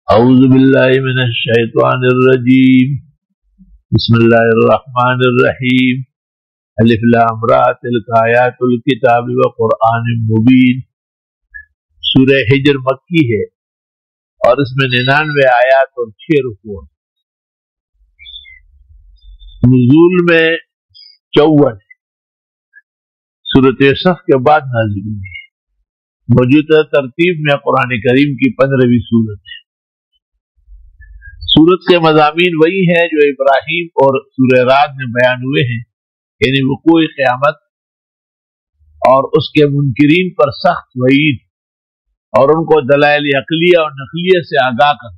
اعوذ باللہ من الشیطان الرجیم بسم اللہ الرحمن الرحیم الف لام را تلک آیات الکتاب وقرآن مبین۔ سورہ حجر مکی ہے اور اس میں 99 آیات اور 6 رکوع ہیں۔ نزول میں 54 سورۃ صف کے بعد نازل ہوئی ہے۔ موجودہ ترتیب میں قرآن کریم کی 15ویں سورت ہے۔ سورت کے مضامین وہی ہیں جو ابراہیم اور سورہ رعد میں بیان ہوئے ہیں، یعنی وقوع قیامت اور اس کے منکرین پر سخت وعید اور ان کو دلائل عقلیہ اور نقلیہ سے آگاہ کرنا۔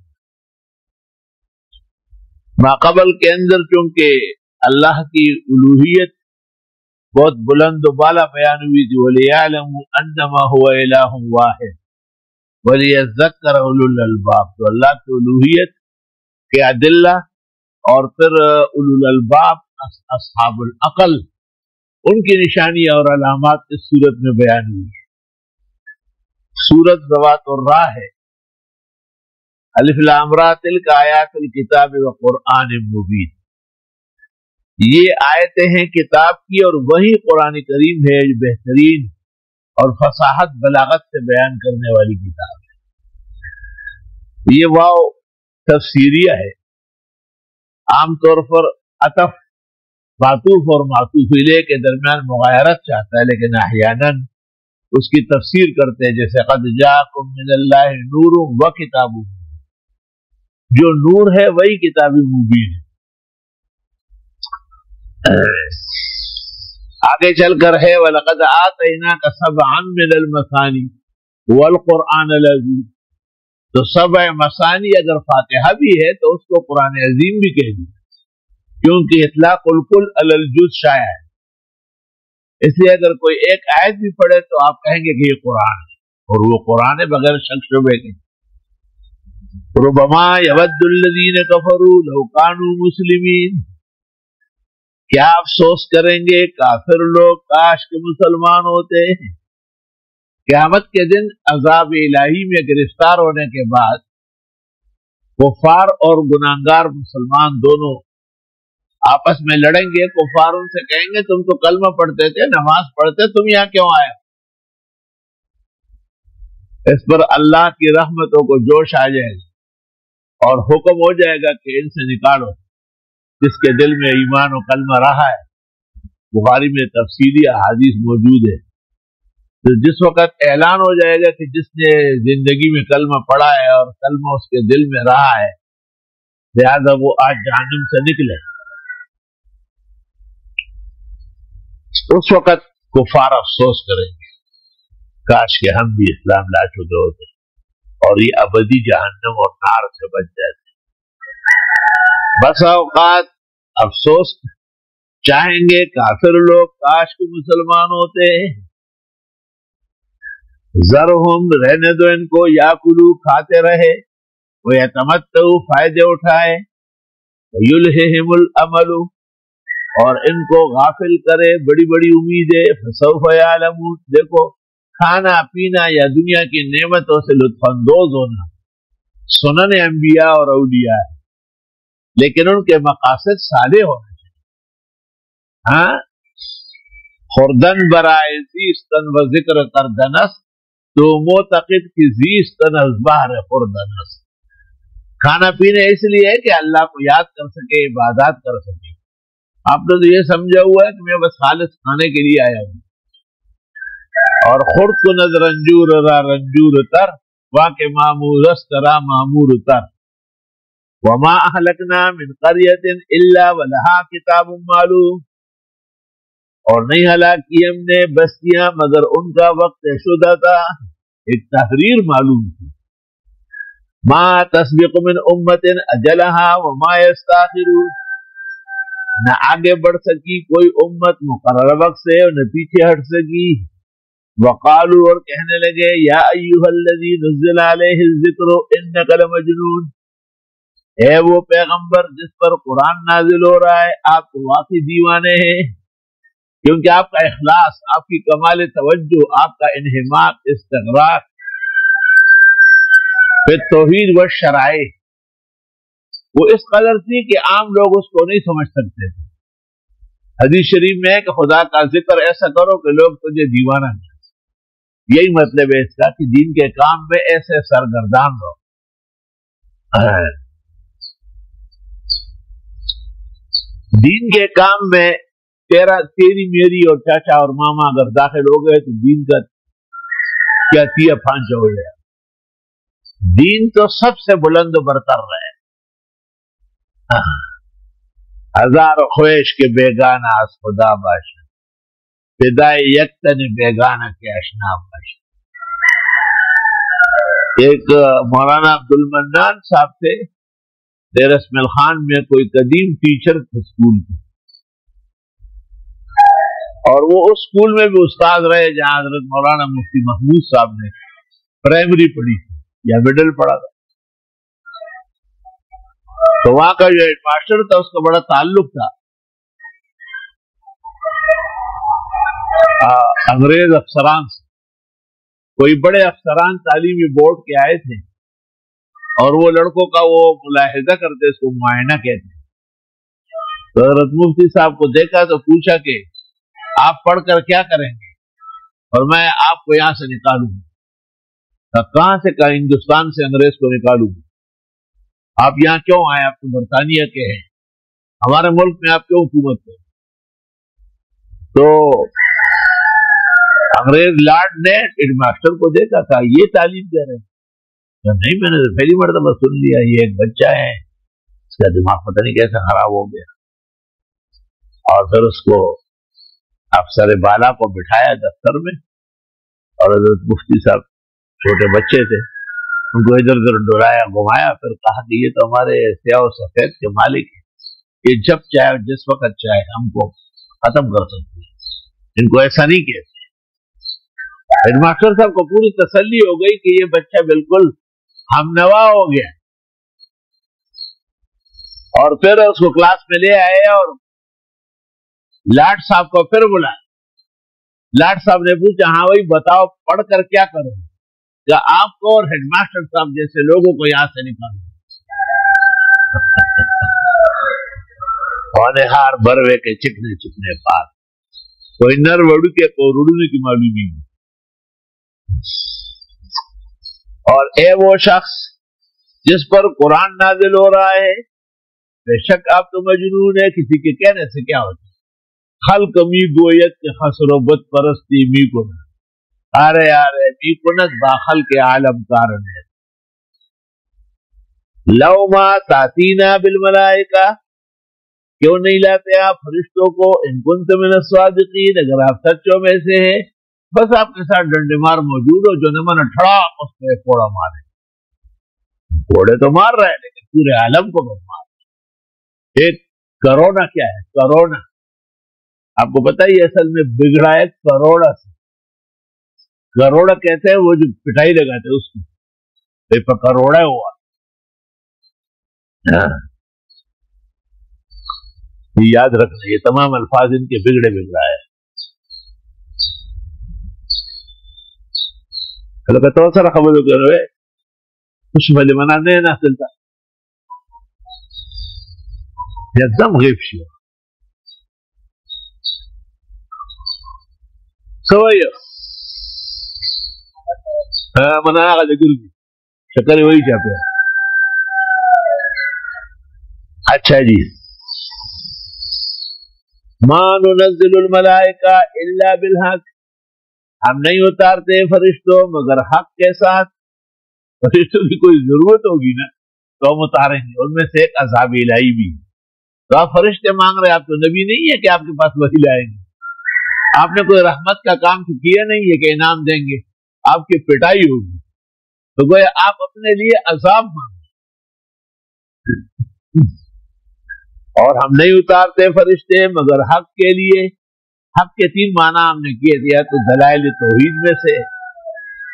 ماقبل کے اندر چونکہ اللہ کی الوہیت بہت بلند و بالا بیان ہوئی تھی، وَلِيَعْلَمُوا أَنَّمَا هُوَ إِلَٰهٌ وَاحِدٌ وَلِيَذَّكَّرَ أُولُو الْأَلْبَابِ، تو اللہ کی الوہیت کے ادلہ اور پھر اولو الالباب اصحاب العقل ان کی نشانی اور علامات اس صورت میں بیان ہوئی۔ سورت ذوات الراء ہے۔ الف لام را تلک آیات الکتاب وقرآن مبین، یہ آیتیں ہیں کتاب کی اور وہی قرآن کریم ہے جو بہترین اور فصاحت بلاغت سے بیان کرنے والی کتاب ہے۔ یہ واو تفسیریہ ہے، عام طور پر عطف معطوف اور معطوف الیہ کے درمیان مغایرت چاہتا ہے، لیکن احیاناً اس کی تفسیر کرتے ہیں، جیسے قد جاءکم من اللہ نور و کتاب مبین، جو نور ہے وہی کتاب مبین ہے۔ آگے چل کر ہے وَلَقَدْ آتَيْنَاكَ سَبْعًا مِنَ الْمَثَانِي وَالْقُرْآنَ الْعَظِيمَ، تو 7 مثانی اگر فاتحہ بھی ہے تو اس کو قرآن عظیم بھی کہہ دیا، کیونکہ اطلاق الکل علی الجز شائع ہے۔ اس لیے اگر کوئی ایک آیت بھی پڑھے تو آپ کہیں گے کہ یہ قرآن ہے، اور وہ قرآن ہے بغیر شک شبے کے۔ ربما یود الذین کفروا لو کانوا مسلمین، کیا افسوس کریں گے کافر لوگ کاش کے مسلمان ہوتے ہیں۔ قیامت کے دن عذاب الہی میں گرفتار ہونے کے بعد کفار اور گناہگار مسلمان دونوں آپس میں لڑیں گے۔ کفار ان سے کہیں گے تم تو کلمہ پڑھتے تھے، نماز پڑھتے، تم یہاں کیوں آئے؟ اس پر اللہ کی رحمتوں کو جوش آ جائے گا اور حکم ہو جائے گا کہ ان سے نکالو جس کے دل میں ایمان و کلمہ رہا ہے۔ بخاری میں تفصیلی احادیث موجود ہے۔ تو جس وقت اعلان ہو جائے گا کہ جس نے زندگی میں کلمہ پڑھا ہے اور کلمہ اس کے دل میں رہا ہے، لہذا وہ آج جہنم سے نکلے، اس وقت کفار افسوس کریں گے کاش کہ ہم بھی اسلام لا چکے ہوتے اور یہ ابدی جہنم اور نار سے بچ جاتے۔ بس اوقات افسوس چاہیں گے کافر لوگ کاش کہ مسلمان ہوتے ہیں۔ ذرہم، رہنے دو ان کو، یاکلو، کھاتے رہے، ویتمتعوا، فائدے اٹھائے، ویلہہم الامل، اور ان کو غافل کرے بڑی بڑی امیدیں، فسوف یعلمون، دیکھو کھانا پینا یا دنیا کی نعمتوں سے لطف اندوز ہونا سنن انبیاء اور اولیاء ہے، لیکن ان کے مقاصد صالح ہونا چاہیے۔ ہاں، خوردن برائے زیستن و ذکر کردنس، تو معتقد کی زیستن از بہر خوردنس، کھانا پینے اس لیے ہے کہ اللہ کو یاد کر سکے، عبادات کر سکے۔ آپ نے تو یہ سمجھا ہوا ہے کہ میں بس خالص کھانے کے لیے آیا ہوں، اور خورد کو نظر رنجور را رنجور تر، واقع معمور است را معمور تر، وما اہلکنا من قریۃ الا ولها کتاب معلوم، اور نہیں ہلاک کی ہم نے بستیاں مگر ان کا وقت شدہ تھا، ایک تحریر معلوم تھی۔ ما تسبق من امت اجلها وما یستاخرون، نہ آگے بڑھ سکی کوئی امت مقررہ وقت سے اور نہ پیچھے ہٹ سکی۔ وقالوا، اور کہنے لگے، یا ایھا الذی نزل علیہ الذکر انک لمجنون، اے وہ پیغمبر جس پر قرآن نازل ہو رہا ہے آپ تو واقعی دیوانے ہیں، کیونکہ آپ کا اخلاص، آپ کی کمال توجہ، آپ کا انہماک، استغراق پھر توحید و شرائع وہ اس قدر تھی کہ عام لوگ اس کو نہیں سمجھ سکتے تھے. حدیث شریف میں ہے کہ خدا کا ذکر ایسا کرو کہ لوگ تجھے دیوانہ کہیں. یہی مطلب ہے اس کا کہ دین کے کام میں ایسے سرگردان رہو. دین کے کام میں تیری میری اور چاچا اور ماما اگر داخل ہو گئے تو دین کا کیا تیا پھانچا ہو گیا. دین تو سب سے بلند و برتر ہے. ہزار خواہش کے بیگانہ از خدا باشد، فدائے یک تن بیگانہ کے اشنا باشد. ایک مولانا عبد المنان صاحب تھے دیر اسماعیل خان میں، کوئی قدیم ٹیچر تھے اسکول کے، اور وہ اس اسکول میں بھی استاد رہے جہاں حضرت مولانا مفتی محمود صاحب نے پرائمری پڑھی تھی یا مڈل پڑھا تھا. تو وہاں کا جو ہیڈ ماسٹر تھا اس کا بڑا تعلق تھا انگریز افسران سے. کوئی بڑے افسران تعلیمی بورڈ کے آئے تھے اور وہ لڑکوں کا وہ ملاحظہ کرتے، اس کو معائنہ کہتے ہیں. تو حضرت مفتی صاحب کو دیکھا تو پوچھا کہ آپ پڑھ کر کیا کریں گے؟ اور میں آپ کو یہاں سے نکالوں گا. کہاں سے؟ کہا ہندوستان سے انگریز کو نکالوں گا. آپ یہاں کیوں آئے؟ آپ تو برطانیہ کے ہیں، ہمارے ملک میں آپ کیوں حکومت کریں؟ تو انگریز لارڈ نے ہیڈ ماسٹر کو دیکھا، کہا یہ تعلیم دے رہے ہیں؟ نہیں، میں نے تو پہلی مرتبہ سن لیا، یہ ایک بچہ ہے، اس کا دماغ پتہ نہیں کیسے خراب ہو گیا. اور پھر اس کو افسر بالا کو بٹھایا دفتر میں، اور حضرت مفتی صاحب چھوٹے بچے تھے، ان کو ادھر ادھر ڈرایا گھمایا، پھر کہا کہ یہ تو ہمارے سیاہ و سفید کے مالک ہیں، یہ جب چاہے جس وقت چاہے ہم کو ختم کر سکتے ہیں، ان کو ایسا نہیں کہتے. ہیڈ ماسٹر صاحب کو پوری تسلی ہو گئی کہ یہ بچہ بالکل ہم نوا ہو گیا. اور پھر اس کو کلاس میں لے آئے اور لاٹ صاحب کو پھر بلایا. لاٹ صاحب نے پوچھا، ہاں بھائی بتاؤ پڑھ کر کیا کروں؟ کہ آپ کو اور ہیڈ ماسٹر صاحب جیسے لوگوں کو یہاں سے نکالوں. ہار بروے کے چکنے چکنے پار، کوئی نر وڑو کے کو رڑنے کی معلومی نہیں. اور اے وہ شخص جس پر قرآن نازل ہو رہا ہے، بے شک آپ تو مجنون ہے. کسی کے کہنے سے کیا ہوتا ہے؟ خلق می گویت کے خسر و بت پرستی می کن، آرے آرے می کنت با خلق عالم کارن ہے. لو ما تاتینا بالملائکہ، کیوں نہیں لاتے آپ فرشتوں کو؟ ان کنت من الصادقین، اگر آپ سچوں میں سے ہیں. بس آپ کے ساتھ ڈنڈے مار موجود ہو جو نہ من ٹھڑا اس پہ کوڑا مارے. کوڑے تو مار رہے ہیں لیکن پورے عالم کو مت مار. ایک کرونا کیا ہے؟ کرونا آپ کو پتہ ہی اصل میں بگڑا ہے کروڑا سے. کروڑا کہتے ہیں وہ جو پٹائی لگاتے اس کو کروڑا ہوا. یاد رکھنا یہ تمام الفاظ ان کے بگڑے بگڑا ہے. تو سارا خبر کرو کچھ بھلے منا نہیں نہ چلتا ایک دم غیب شو سوئی منا آگا جگر کی شکر وہی چاہتے ہیں. اچھا جی، ما ننزل الملائکہ الا بالحق، ہم نہیں اتارتے فرشتوں مگر حق کے ساتھ. فرشتوں کی کوئی ضرورت ہوگی نا تو ہم اتاریں گے. ان میں سے ایک عذاب الہی بھی. تو آپ فرشتے مانگ رہے، آپ تو نبی نہیں ہے کہ آپ کے پاس وحی لائیں گے. آپ نے کوئی رحمت کا کام تو کیا نہیں ہے کہ انعام دیں گے. آپ کی پٹائی ہوگی تو گویا آپ اپنے لیے عذاب مانگیں. اور ہم نہیں اتارتے فرشتے مگر حق کے لیے. حق کے تین معنی ہم نے کیے دیا، تو دلائل توحید میں سے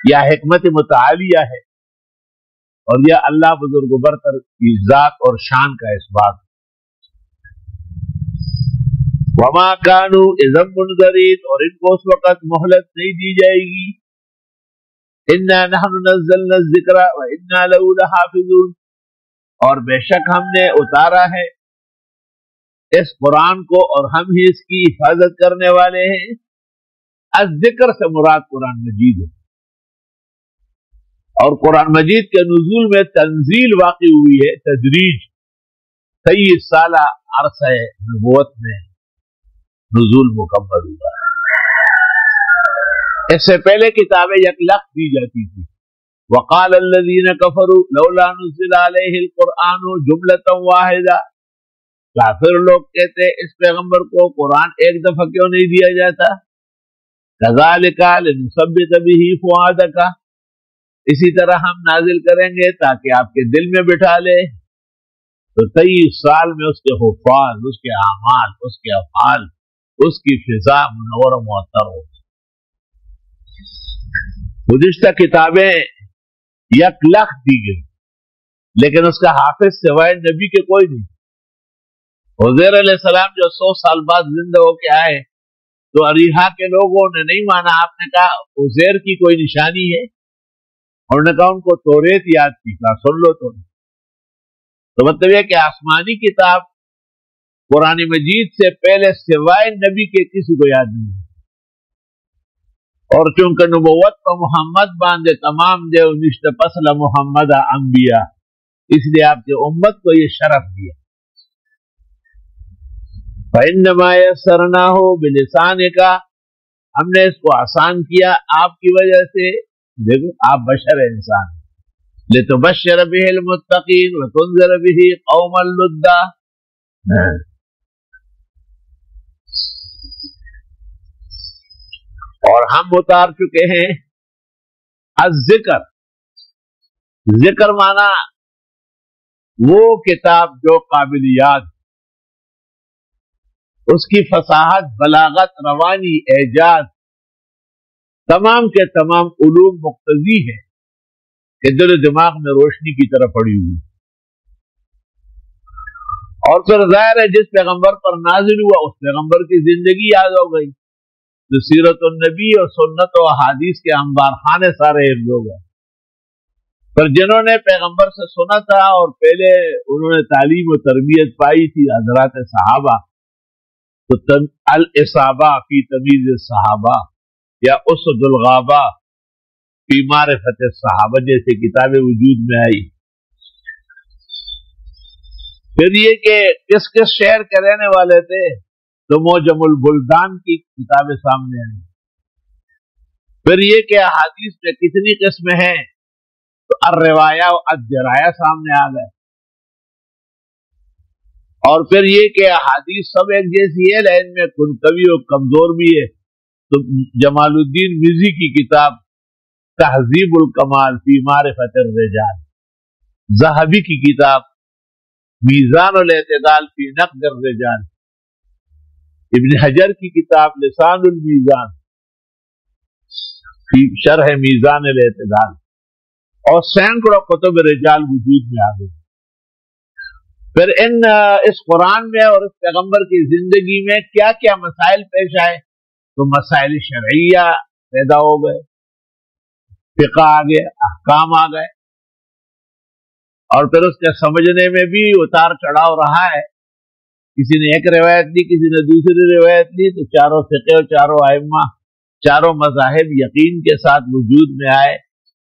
یا حکمت متعالیہ ہے، اور یہ اللہ بزرگ و برتر کی ذات اور شان کا اثبات. وما کانوا اذا منذرین، اور ان کو اس وقت مہلت نہیں دی جائے گی انا نحن نزلنا الذکر وانا له لحافظون، اور بے شک ہم نے اتارا ہے اس قرآن کو اور ہم ہی اس کی حفاظت کرنے والے ہیں۔ الذکر سے مراد قرآن مجید ہے، اور قرآن مجید کے نزول میں تنزیل واقع ہوئی ہے، تدریج 23 سالہ عرصہ نبوت میں نزول مکمل ہوا ہے۔ اس سے پہلے کتابیں یکلخت دی جاتی تھی۔ وقال الذین کفروا لولا نزل علیہ القرآن جملۃ واحدہ، کافر لوگ کہتے اس پیغمبر کو قرآن ایک دفعہ کیوں نہیں دیا جاتا؟ کذالک لنثبت بہ فؤادک، اسی طرح ہم نازل کریں گے تاکہ آپ کے دل میں بٹھا لے۔ تو 23 سال میں اس کے حفاظ، اس کے اعمال، اس کے افعال، اس کی فضا منور و معطر ہو۔ گزشتہ کتابیں یکلخت دی گئی، لیکن اس کا حافظ سوائے نبی کے کوئی نہیں۔ عزیر علیہ السلام جو 100 سال بعد زندہ ہو کے آئے تو اریحا کے لوگوں نے نہیں مانا، آپ نے کہا عزیر کی کوئی نشانی ہے؟ انہوں نے کہا ان کو توریت یاد تھی، کہا سن لو تو مطلب یہ کہ آسمانی کتاب قرآن مجید سے پہلے سوائے نبی کے کسی کو یاد نہیں ہے، اور چونکہ نبوت کو محمد باندھے تمام دے نشت پسل محمد انبیاء، اس لیے آپ کی امت کو یہ شرف دیا۔ فإنما يسرناه بلسانك، ہم نے اس کو آسان کیا آپ کی وجہ سے، دیکھو آپ بشر انسان، لتبشر به المتقین وتنذر به قوما لدا۔ اور ہم اتار چکے ہیں الذکر، ذکر مانا وہ کتاب جو قابل یاد، اس کی فصاحت، بلاغت، روانی، اعجاز، تمام کے تمام علوم مقتضی ہے کہ دل و دماغ میں روشنی کی طرح پڑی ہوئی۔ اور پھر ظاہر ہے جس پیغمبر پر نازل ہوا اس پیغمبر کی زندگی یاد ہو گئی، تو سیرت النبی اور سنت و احادیث کے انبار خانے سارے لوگ ہیں۔ پر جنہوں نے پیغمبر سے سنا تھا اور پہلے انہوں نے تعلیم و تربیت پائی تھی حضرات صحابہ، تو الاصابہ فی تمیز الصحابہ یا اسد الغابہ فی معرفت الصحابہ جیسے کتابیں وجود میں آئی۔ پھر یہ کہ کس کس شہر کے رہنے والے تھے تو موجم البلدان کی کتابیں سامنے آئیں۔ پھر یہ کہ احادیث میں کتنی قسمیں ہیں تو الروایہ و الدرایا سامنے آ گئے۔ اور پھر یہ کہ احادیث سب ایک جیسی ہے لیکن میں کنکوی و کمزور بھی ہے، تو جمال الدین مزی کی کتاب تہذیب الکمال فی معرفت الرجال، ذہبی کی کتاب میزان الاعتدال فی نقد الرجال، ابن حجر کی کتاب لسان المیزان فی شرح میزان الاعتدال، اور سینکڑوں کتب رجال وجود میں آ گئے۔ پھر اس قرآن میں اور اس پیغمبر کی زندگی میں کیا کیا مسائل پیش آئے تو مسائل شرعیہ پیدا ہو گئے، فقہ آ گیا، احکام آ گئے، اور پھر اس کے سمجھنے میں بھی اتار چڑھاؤ رہا ہے۔ کسی نے ایک روایت لی، کسی نے دوسری روایت لی، تو چاروں فقہ اور چاروں ائمہ، چاروں مذاہب یقین کے ساتھ وجود میں آئے،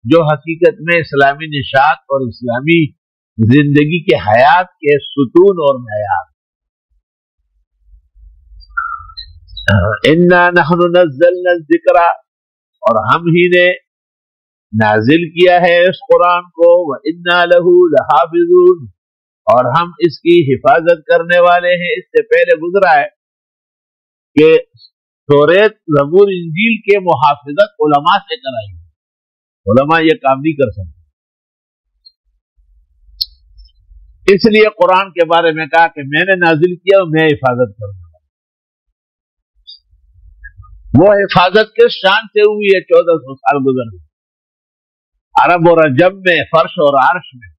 جو حقیقت میں اسلامی نشاط اور اسلامی زندگی کے حیات کے ستون اور معیار۔ انا نحن نزلنا الذکر، اور ہم ہی نے نازل کیا ہے اس قرآن کو، وَإِنَّا لَهُ لَحَافِظُونَ، اور ہم اس کی حفاظت کرنے والے ہیں۔ اس سے پہلے گزرا ہے کہ توریت، زبور، انجیل کے محافظت علماء سے کرائی، علماء یہ کام نہیں کر سکتے، اس لیے قرآن کے بارے میں کہا کہ میں نے نازل کیا اور میں حفاظت کروں گا۔ وہ حفاظت کس شان سے ہوئی ہے؟ 1400 سال گزر گئے، عرب اور عجم میں، فرش اور عرش میں،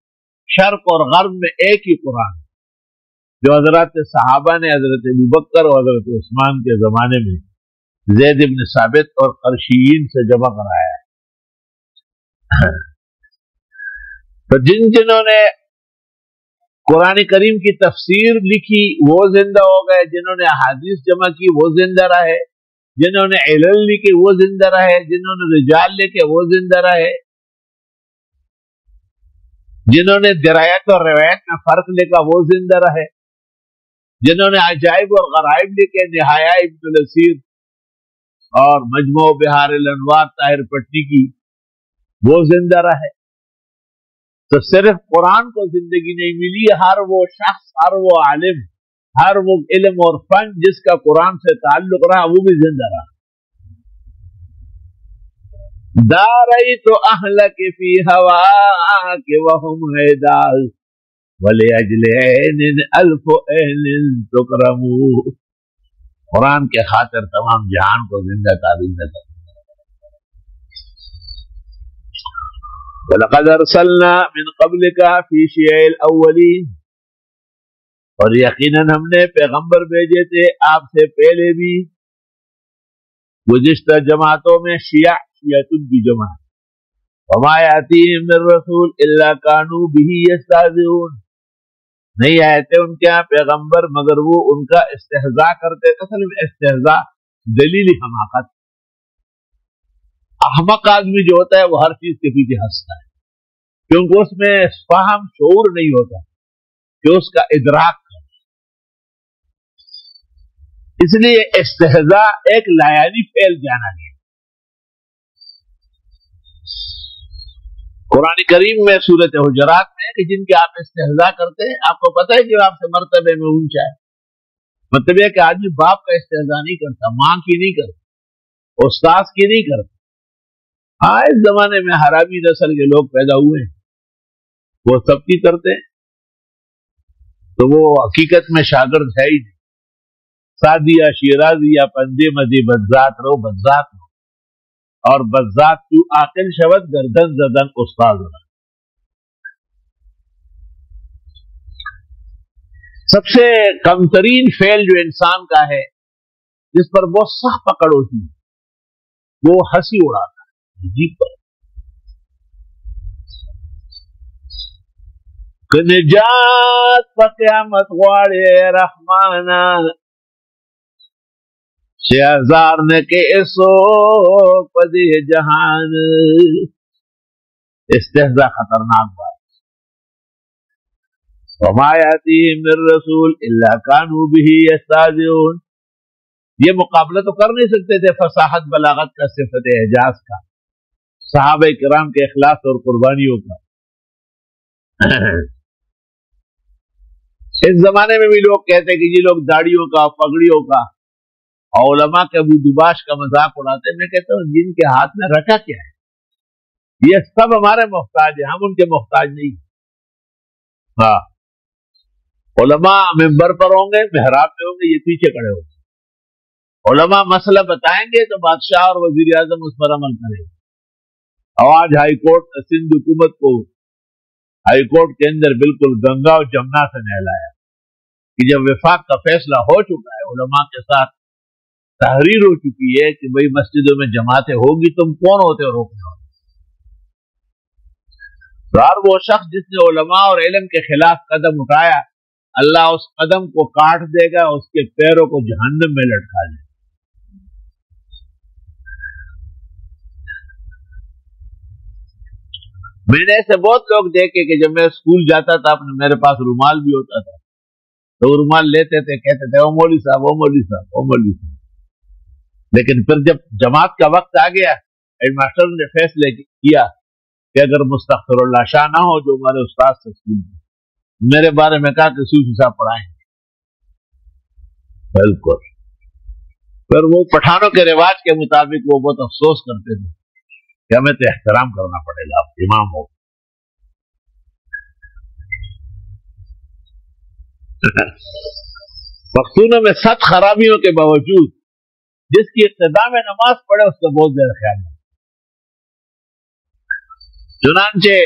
شرق اور غرب میں ایک ہی قرآن جو حضرات صحابہ نے حضرت ابوبکر اور حضرت عثمان کے زمانے میں زید بن ثابت اور قرشیین سے جمع کرایا ہے۔ تو جنہوں نے قرآن کریم کی تفسیر لکھی وہ زندہ ہو گئے، جنہوں نے احادیث جمع کی وہ زندہ رہے، جنہوں نے علل لکھے وہ زندہ رہے، جنہوں نے رجال لکھے وہ زندہ رہے، جنہوں نے درایت اور روایت میں فرق لکھا وہ زندہ رہے، جنہوں نے عجائب اور غرائب لکھے، نہایہ ابن الاسیر اور مجموع بحار الانوار طاہر پٹنی کی، وہ زندہ رہے۔ تو صرف قرآن کو زندگی نہیں ملی، ہر وہ شخص، ہر وہ عالم، ہر وہ علم اور فن جس کا قرآن سے تعلق رہا وہ بھی زندہ رہا۔ داريت أهلك في هواك وهم عدال ولأجل عين ألف عين تكرم۔ قرآن کے خاطر تمام جہان کو زندہ تعلیم دیتا۔ وَلَقَدْ أَرْسَلْنَا مِنْ قَبْلِكَ فِي شِيَعِ الْأَوَّلِينَ، اور یقیناً ہم نے پیغمبر بھیجے تھے آپ سے پہلے بھی گزشتہ جماعتوں میں، شیعۃ کی جماعت۔ وَمَا يَأْتِيهِم مِّن رَّسُولٍ إِلَّا كَانُوا بِهِ يَسْتَهْزِئُونَ، نہیں آئے تھے ان کے یہاں پیغمبر مگر وہ ان کا استہزاء کرتے۔ اصل میں استہزاء دلیل حماقت، احمق آدمی جو ہوتا ہے وہ ہر چیز کے پیچھے ہنستا ہے، کیونکہ اس میں فہم شعور نہیں ہوتا کہ اس کا ادراک ہے۔ اس لیے استہزاء ایک لایانی فعل جانا گیا۔ قرآن کریم میں سورۃ حجرات میں کہ جن کے آپ استہزاء کرتے ہیں، آپ کو پتہ ہے کہ آپ سے مرتبے میں اونچا ہے۔ مطلب یہ کہ آدمی باپ کا استہزاء نہیں کرتا، ماں کی نہیں کرتا، استاذ کی نہیں کرتا۔ ہاں، اس زمانے میں حرابی نسل کے لوگ پیدا ہوئے ہیں، وہ سب کی کرتے ہیں، تو وہ حقیقت میں شاگرد ہے ہی نہیں۔ سادی یا شیرازی یا پندے مدی بدذات رو بدذات رو، اور بدذات تو عاقل شود گردن زدن استاد رہا۔ سب سے کم ترین فعل جو انسان کا ہے جس پر بہت سخت پکڑ ہوتی ہے وہ ہنسی اڑاتا ہے جی پر۔ کہ نجات پا قیامت غواڑے رحمانا، شہزار نے کہ ایسو پدی جہان۔ استہزاء خطرناک بات۔ وما یاتیہم من رسول الا کانوا بہ یستہزئون، یہ مقابلہ تو کر نہیں سکتے تھے فصاحت بلاغت کا، صفت اعجاز کا، صحابہ کرام کے اخلاص اور قربانیوں کا۔ اس زمانے میں بھی لوگ کہتے کہ یہ لوگ داڑیوں کا، پگڑیوں کا، علماء کے ابو دباش کا مذاق اڑاتے ہیں۔ میں کہتا ہوں جن کے ہاتھ میں رکھا کیا ہے، یہ سب ہمارے محتاج ہیں، ہم ان کے محتاج نہیں۔ ہاں، علماء ممبر پر ہوں گے، محراب میں ہوں گے، یہ پیچھے کھڑے ہوں گے۔ علماء مسئلہ بتائیں گے تو بادشاہ اور وزیر اعظم اس پر عمل کریں گے۔ آج ہائی کورٹ سندھ حکومت کو ہائی کورٹ کے اندر بالکل گنگا اور جمنا سے نہلایا کہ جب وفاق کا فیصلہ ہو چکا ہے، علماء کے ساتھ تحریر ہو چکی ہے کہ بھئی مسجدوں میں جماعتیں ہوگی، تم کون ہوتے ہو روکنے والے؟ تو ہر وہ شخص جس نے علماء اور علم کے خلاف قدم اٹھایا، اللہ اس قدم کو کاٹ دے گا، اس کے پیروں کو جہنم میں لٹکا دے گا۔ میں نے ایسے بہت لوگ دیکھے کہ جب میں اسکول جاتا تھا، میرے پاس رومال بھی ہوتا تھا، تو وہ رومال لیتے تھے، کہتے تھے او مولوی صاحب، او مولوی صاحب، او مولوی صاحب۔ لیکن پھر جب جماعت کا وقت آ گیا، ہیڈ ماسٹر نے فیصلے کیا کہ اگر مستغفر اللہ شاہ نہ ہو جو ہمارے استاد سے اسکول میں، میرے بارے میں کہا کہ صوفی صاحب پڑھائیں گے۔ بالکل۔ پھر وہ پٹھانوں کے رواج کے مطابق وہ بہت افسوس کرتے تھے کہ ہمیں تو احترام کرنا پڑے گا، آپ امام ہو۔ پختونوں میں 7 خرابیوں کے باوجود جس کی ابتدا میں نماز پڑھے اس کا بہت زیادہ خیال ہے۔ چنانچہ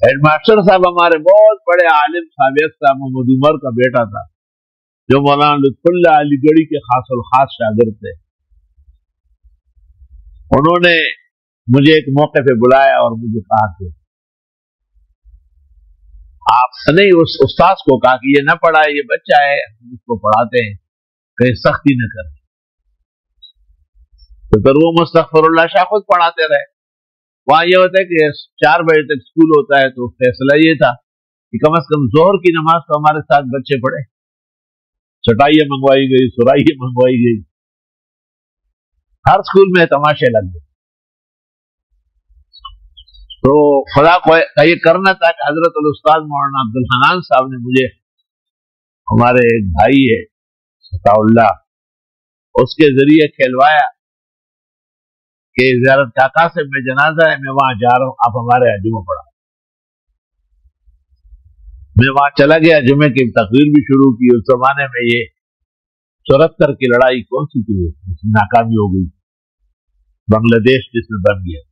ہیڈ ماسٹر صاحب ہمارے بہت بڑے عالم سابق صاحب محمد عمر کا بیٹا تھا، جو مولانا لطف اللہ علی گڑھی کے خاص الخاص شاگرد تھے۔ انہوں نے مجھے ایک موقع پہ بلایا اور مجھے کہا کہ آپ نہیں، اس استاذ کو کہا کہ یہ نہ پڑھائے، یہ بچہ ہے، ہم اس کو پڑھاتے ہیں، کہیں سختی نہ کریں۔ تو پھر وہ مستغفر اللہ شاہ خود پڑھاتے رہے۔ وہاں یہ ہوتا ہے کہ 4 بجے تک اسکول ہوتا ہے، تو فیصلہ یہ تھا کہ کم از کم ظہر کی نماز تو ہمارے ساتھ بچے پڑھے۔ چٹائیاں منگوائی گئی، سرائیاں منگوائی گئی، ہر اسکول میں تماشے لگ گئے۔ تو خدا کو یہ کرنا تھا کہ حضرت الاستاذ مولانا عبد الحنان صاحب نے مجھے، ہمارے ایک بھائی ہے عطا اللہ، اس کے ذریعے کھلوایا کہ زیارت کاکا سے میں جنازہ ہے، میں وہاں جا رہا ہوں، آپ ہمارے یہاں جمعہ پڑھا۔ میں وہاں چلا گیا، جمعے کی تقریر بھی شروع کی۔ اس زمانے میں یہ 74 کی لڑائی کون سی تھی، ناکامی ہو گئی، بنگلہ دیش جس میں بن گیا،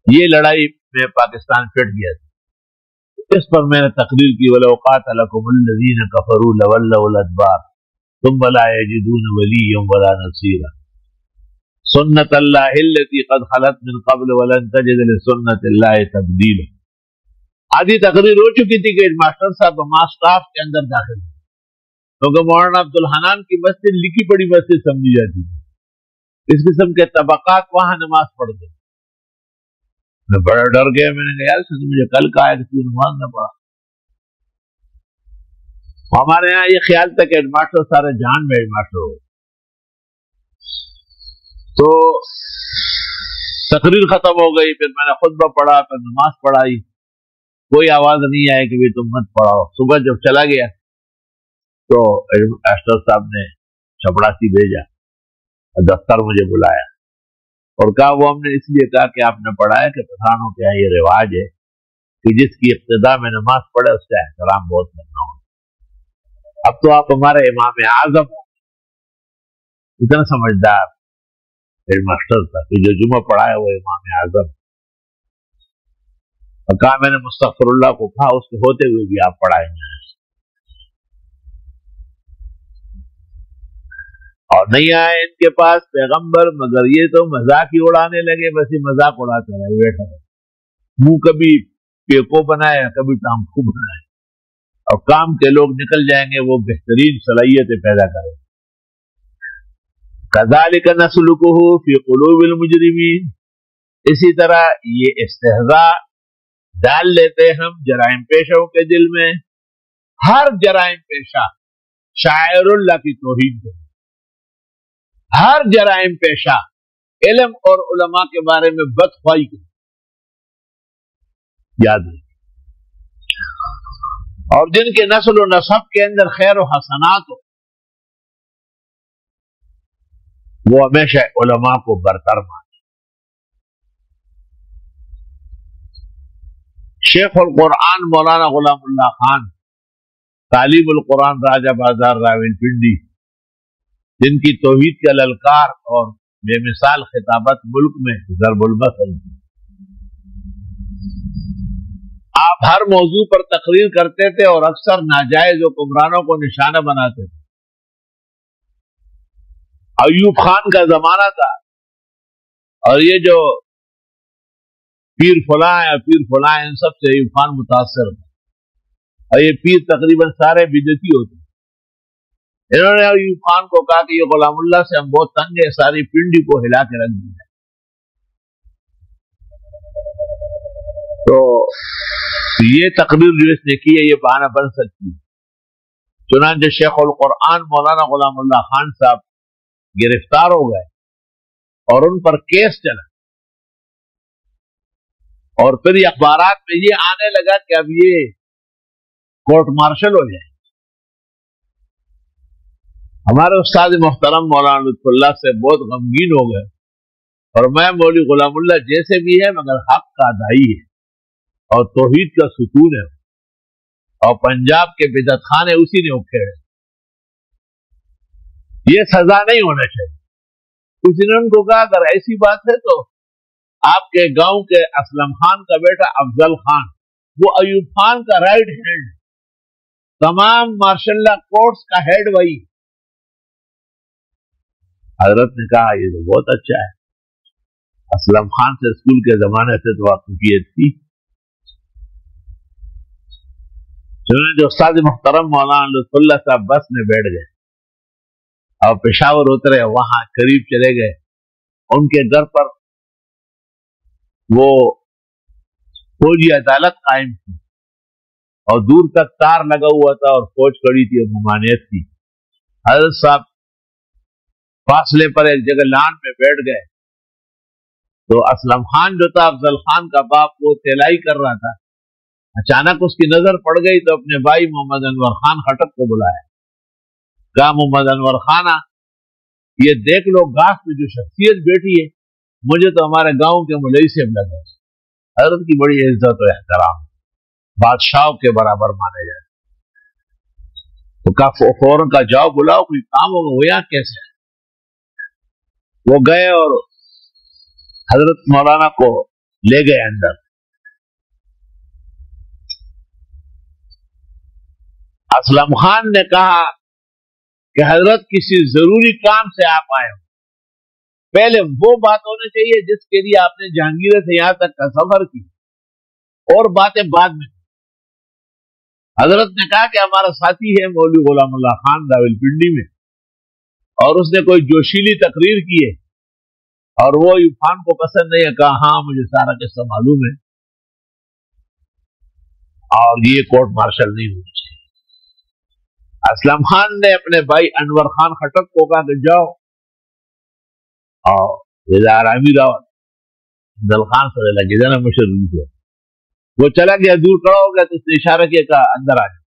یہ لڑائی میں پاکستان پھٹ گیا تھا۔ اس پر میں نے تقریر کی، وَلَوْ قَاتَلَكُمُ الَّذِينَ كَفَرُوا لَوَلَّوُا الْأَدْبَارَ ثُمَّ لَا يَجِدُونَ وَلِيًّا وَلَا نَصِيرًا سُنَّتَ اللَّهِ الَّتِي قَدْ خَلَتْ مِنْ قَبْلُ وَلَنْ تَجِدَ لِسُنَّتِ اللَّهِ تَبْدِيلًا۔ آدھی تقریر ہو چکی تھی کہ ماسٹر صاحب ہمارے اسٹاف کے اندر داخل ہوئے، کیونکہ مولانا عبد الحنان کی مسجد لکھی پڑی مسجد سمجھی جاتی تھی، اس قسم کے طبقات وہاں نماز پڑھ گئے۔ میں بڑا ڈر گیا، میں نے کہا یار مجھے کل کہا ہے کہ تو نماز نہ پڑھا۔ ہمارے یہاں یہ خیال تھا کہ ہیڈ ماسٹر سارے جہان میں ہیڈ ماسٹر ہو۔ تو تقریر ختم ہو گئی، پھر میں نے خطبہ پڑھا، پھر نماز پڑھائی، کوئی آواز نہیں آئی کہ تم مت پڑھاؤ۔ صبح جب چلا گیا تو ہیڈ ماسٹر صاحب نے چپڑاسی بھیجا، دفتر مجھے بلایا اور کہا وہ ہم نے اس لیے کہا کہ آپ نے پڑھا ہے کہ پٹھانوں کے یہاں یہ رواج ہے کہ جس کی ابتدا میں نماز پڑھے اس کا احترام بہت کرنا ہوتا۔ اب تو آپ ہمارے امام اعظم، اتنا سمجھدار ہیڈ ماسٹر تھا کہ جو جمعہ پڑھا ہے وہ امام اعظم، اور کہا میں نے مستغفر اللہ کو کہا اس کے ہوتے ہوئے بھی آپ پڑھائیں گے، اور نہیں آئے ان کے پاس پیغمبر مگر یہ تو مذاق ہی اڑانے لگے، بس یہ مذاق اڑاتے رہے، بیٹھا رہے، منہ کبھی پیکو بنائے کبھی ٹامکو بنائے، اور کام کے لوگ نکل جائیں گے وہ بہترین صلاحیتیں پیدا کریں۔ کذالک نسلکہ فی قلوب المجرمین، اسی طرح یہ استہزاء ڈال لیتے ہم جرائم پیشوں کے دل میں۔ ہر جرائم پیشہ شاعر اللہ کی توہین کرے، ہر جرائم پیشہ علم اور علماء کے بارے میں بدخواہی کرے، یاد رکھیں، اور جن کے نسل و نسب کے اندر خیر و حسنات ہو وہ ہمیشہ علماء کو برتر مانے۔ شیخ القرآن مولانا غلام اللہ خان، تعلیم القرآن راجہ بازار راولپنڈی، جن کی توحید کا للکار اور بے مثال خطابت ملک میں ضرب المثل تھی، آپ ہر موضوع پر تقریر کرتے تھے اور اکثر ناجائز حکمرانوں کو نشانہ بناتے تھے۔ ایوب خان کا زمانہ تھا اور یہ جو پیر فلاں ہے پیر فلاں ان سب سے ایوب خان متاثر تھا، اور یہ پیر تقریباً سارے بدعتی ہوتے۔ انہوں نے ایوب خان کو کہا کہ یہ غلام اللہ سے ہم بہت تنگ ہے، ساری پنڈی کو ہلا کے رکھ دیا۔ تو یہ تقریر جو اس نے کی ہے یہ بہانہ بن سکتی ہے۔ چنانچہ شیخ القرآن مولانا غلام اللہ خان صاحب گرفتار ہو گئے اور ان پر کیس چلا، اور پھر یہ اخبارات میں یہ آنے لگا کہ اب یہ کورٹ مارشل ہو جائے۔ ہمارے استاد محترم مولانا لطف اللہ سے بہت غمگین ہو گئے، اور میں مولوی غلام اللہ جیسے بھی ہے مگر حق کا دائی ہے اور توحید کا ستون ہے، اور پنجاب کے بدعت خانے اسی نے اکھیڑے، یہ سزا نہیں ہونا چاہیے۔ کسی نے ان کو کہا اگر ایسی بات ہے تو آپ کے گاؤں کے اسلم خان کا بیٹا افضل خان، وہ ایوب خان کا رائٹ ہینڈ، تمام ماشاء اللہ کورٹس کا ہیڈ وہی۔ حضرت نے کہا یہ تو بہت اچھا ہے، اسلم خان سے اسکول کے زمانے سے تو واقفیت تھی. چنانچہ استاد محترم مولانا لطف اللہ صاحب بس میں بیٹھ گئے اور پشاور اترے, وہاں قریب چلے گئے. ان کے گھر پر وہ فوجی عدالت قائم تھی اور دور تک تار لگا ہوا تھا اور فوج کھڑی تھی اور ممانعت تھی. حضرت صاحب فاصلے پر ایک جگہ لان میں بیٹھ گئے تو اسلم خان جو تھا افضل خان کا باپ, وہ تیلائی کر رہا تھا. اچانک اس کی نظر پڑ گئی تو اپنے بھائی محمد انور خان خٹک کو بلایا. کہا محمد انور خان, یہ دیکھ لو گاس میں جو شخصیت بیٹھی ہے, مجھے تو ہمارے گاؤں کے ملئی سے لگا. حضرت کی بڑی عزت و احترام, بادشاہوں کے برابر مانے جائے. تو کہا فوراً کا جاؤ بلاؤ, کوئی کام ہوگا. وہ یہاں کیسے ہے؟ وہ گئے اور حضرت مولانا کو لے گئے اندر. اسلم خان نے کہا کہ حضرت کسی ضروری کام سے آپ آئے ہو, پہلے وہ بات ہونا چاہیے جس کے لیے آپ نے جہانگیر سے یہاں تک کا سفر کی, اور باتیں بعد میں. حضرت نے کہا کہ ہمارا ساتھی ہے مولوی غلام اللہ خان راولپنڈی میں, اور اس نے کوئی جوشیلی تقریر کی ہے اور وہ ایوب خان کو پسند نہیں ہے. کہا ہاں مجھے سارا قصہ معلوم ہے اور یہ کورٹ مارشل نہیں ہونا چاہیے. اسلم خان نے اپنے بھائی انور خان خٹک کو کہا کہ جاؤ اور آرامی راوت افضل خان سے لگے جانا مشرف ہے. وہ چلا گیا, دور کھڑا ہو گیا تو اس نے اشارہ کیا, کہا اندر آ جائے.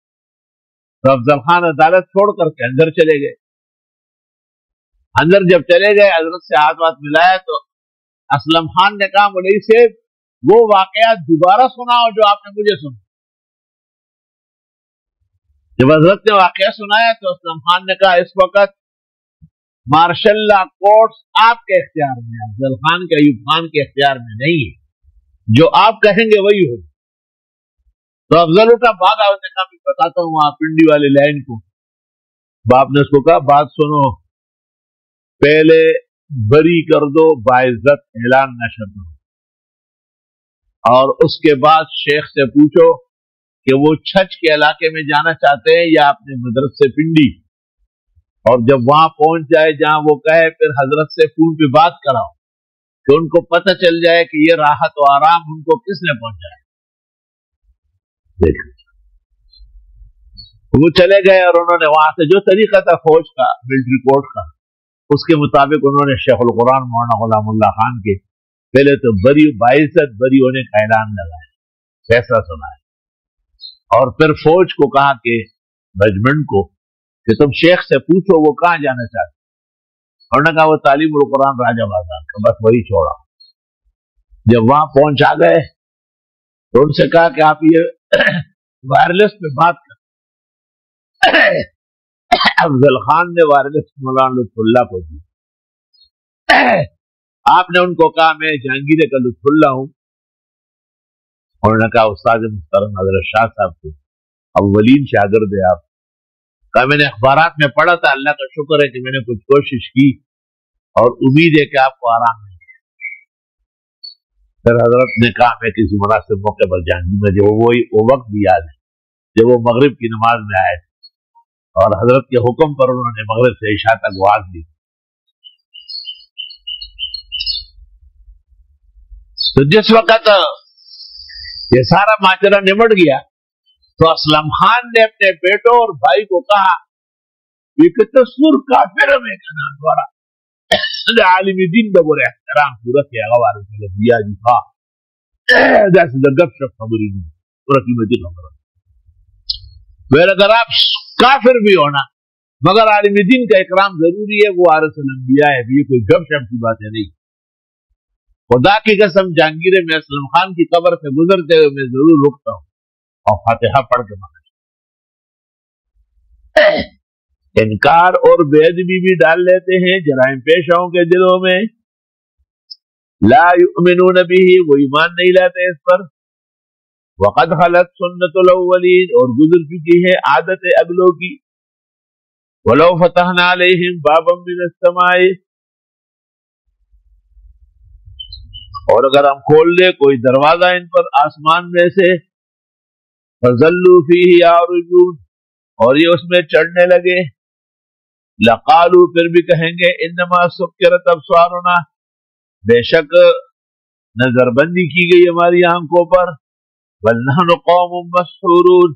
تو افضل خان عدالت چھوڑ کر کے اندر چلے گئے. اندر جب چلے گئے, حضرت سے ہاتھ واتھ ملایا تو اسلم خان نے کہا مولوی صاحب وہ واقعات دوبارہ سناؤ جو آپ نے مجھے سنا. جب حضرت نے واقعہ سنایا تو اسلم خان نے کہا اس وقت مارشل لا کورٹس آپ کے اختیار میں, افضل خان کے ایوب خان کے اختیار میں نہیں ہے, جو آپ کہیں گے وہی ہوگا. تو افضل اٹھا بھاگا, اس نے کہا میں بتاتا ہوں وہاں پنڈی والے لائن کو. باپ نے اس کو کہا بات سنو, پہلے بری کر دو, باعزت اعلان نشر کرو, اور اس کے بعد شیخ سے پوچھو کہ وہ چھچ کے علاقے میں جانا چاہتے ہیں یا اپنے مدرسے پنڈی, اور جب وہاں پہنچ جائے جہاں وہ کہے پھر حضرت سے فون پہ بات کراؤ کہ ان کو پتہ چل جائے کہ یہ راحت و آرام ان کو کس نے پہنچایا. وہ چلے گئے اور انہوں نے وہاں سے جو طریقہ تھا فوج کا, ملٹری کورٹ کا, اس کے مطابق انہوں نے شیخ القرآن مولانا غلام اللہ خان کے پہلے تو بری باعزت بری ہونے کا اعلان لگایا, فیصلہ سنایا, اور پھر فوج کو کہا کہ رجمنٹ کو کہ تم شیخ سے پوچھو وہ کہاں جانا چاہتے. انہوں نے کہا وہ تعلیم القرآن راجہ بازار کا, بس وہی چھوڑا. جب وہاں پہنچا گئے تو ان سے کہا کہ آپ یہ وائرلیس پہ بات کریں. افضل خان نے وائرلیس مولانا لطف اللہ کو دی. آپ نے ان کو کہا میں جہانگیر کا لطف اللہ ہوں. انہوں نے کہا استاد محترم حضرت شاہ صاحب کو اولین شاگرد ہے آپ. کہا میں نے اخبارات میں پڑھا تھا, اللہ کا شکر ہے کہ میں نے کچھ کوشش کی اور امید ہے کہ آپ کو آرام ملے. پھر حضرت نے کہا میں کسی مناسب موقع پر جہانگیر میں, جو وہ وقت بھی یاد ہے جب وہ مغرب کی نماز میں آئے تھے اور حضرت کے حکم پر انہوں نے مغرب سے عشاء تک واز دی. تو جس وقت یہ سارا ماجرا نمٹ گیا تو اسلم خان نے اپنے بیٹوں اور بھائی کو کہا یہ تصور کافر میں کنا دوارا عالم دین دا بورے احترام پورا کیا غوار سے دیا جی تھا جیسے دا گپ شپ خبری نہیں پورا قیمتی خبر. پھر اگر آپ کافر بھی ہونا مگر عالم دین کا اکرام ضروری ہے, وہ وارث الانبیاء ہے, یہ کوئی گپ شپ کی بات ہے نہیں. خدا کی قسم جہانگیر میں اسلم خان کی قبر سے گزرتے ہوئے میں ضرور رکتا ہوں اور فاتحہ پڑھ کے مانگتا. انکار اور بے ادبی بھی ڈال لیتے ہیں جرائم پیشاؤں کے دلوں میں. لا یؤمنون به, وہ ایمان نہیں لاتے اس پر. وقد خلت سنت الاولین, اور گزر چکی ہے عادت اگلوں کی. ولو فتحنا علیہم بابا من السماء, اور اگر ہم کھول دے کوئی دروازہ ان پر آسمان میں سے، فَظَلُّوا فِيهِ يَعْرُجُونَ، اور یہ اس میں چڑھنے لگے، لَقَالُوا، پھر بھی کہیں گے، إِنَّمَا سُكِّرَتْ أَبْصَارُنَا، بے شک نظر بندی کی گئی ہماری آنکھوں پر، بَلْ نَحْنُ قَوْمٌ مَسْحُورُونَ،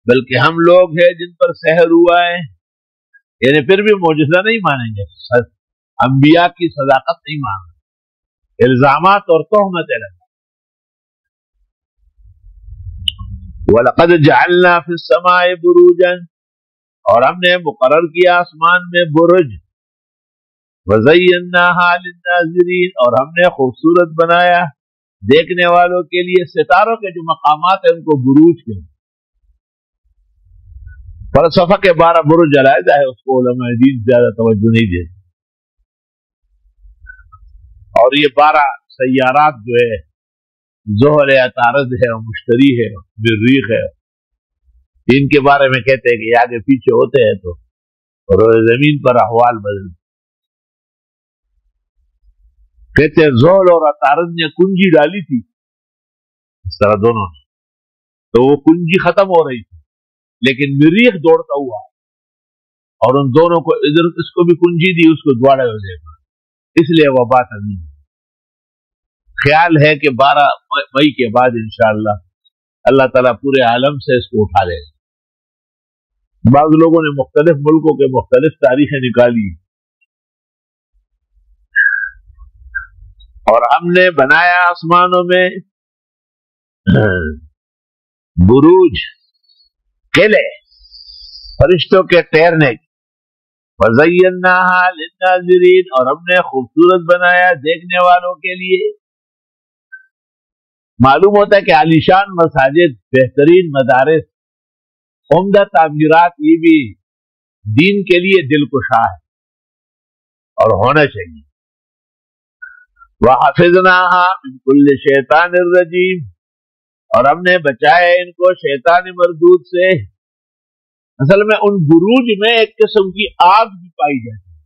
بلکہ ہم لوگ ہیں جن پر سحر ہوا ہے۔ یعنی پھر بھی معجزہ نہیں مانیں گے، انبیاء کی صداقت نہیں مانیں گے، الزامات اور تہمتیں لگیں۔ وَلَقَدْ جَعَلْنَا فِي السَّمَاءِ بُرُوجًا، اور ہم نے مقرر کیا آسمان میں برج، وَزَيَّنَّاهَا لِلنَّاظِرِينَ، اور ہم نے خوبصورت بنایا دیکھنے والوں کے لیے، ستاروں کے جو مقامات ہیں ان کو بروج کہتے ہیں۔ فلسفہ کے 12 برج علیحدہ ہے، اس کو علماء دین زیادہ توجہ نہیں دیتے، اور یہ 12 سیارات جو ہے، زحل ہے، عطارد ہے، مشتری ہے، مریخ ہے، ان کے بارے میں کہتے ہیں کہ یہ آگے پیچھے ہوتے ہیں تو روئے زمین پر احوال بدلتے۔ کہتے ہیں زحل اور عطارد نے کنجی ڈالی تھی اس طرح دونوں نے، تو وہ کنجی ختم ہو رہی تھی، لیکن مریخ دوڑتا ہوا اور ان دونوں کو ادھر اس کو بھی کنجی دی، اس کو دوڑے ہو جائے گا، اس لیے وہ بات ابھی خیال ہے کہ 12 مئی کے بعد انشاءاللہ اللہ تعالیٰ پورے عالم سے اس کو اٹھا لے گا۔ بعض لوگوں نے مختلف ملکوں کے مختلف تاریخیں نکالی، اور ہم نے بنایا آسمانوں میں بروج، قلعے، فرشتوں کے ٹھہرنے، وَزَيَّنَّاهَا لِلنَّاظِرِينَ، اور ہم نے خوبصورت بنایا دیکھنے والوں کے لیے۔ معلوم ہوتا ہے کہ عالیشان مساجد، بہترین مدارس، عمدہ تعمیرات، یہ بھی دین کے لیے دلکشا ہے اور ہونا چاہیے۔ وَحَفِظْنَاهَا مِنْ كُلِّ شَيْطَانٍ رَجِيمٍ، اور ہم نے بچایا ان کو شیطان مردود سے۔ اصل میں ان بروج میں ایک قسم کی آگ بھی پائی جاتی ہے،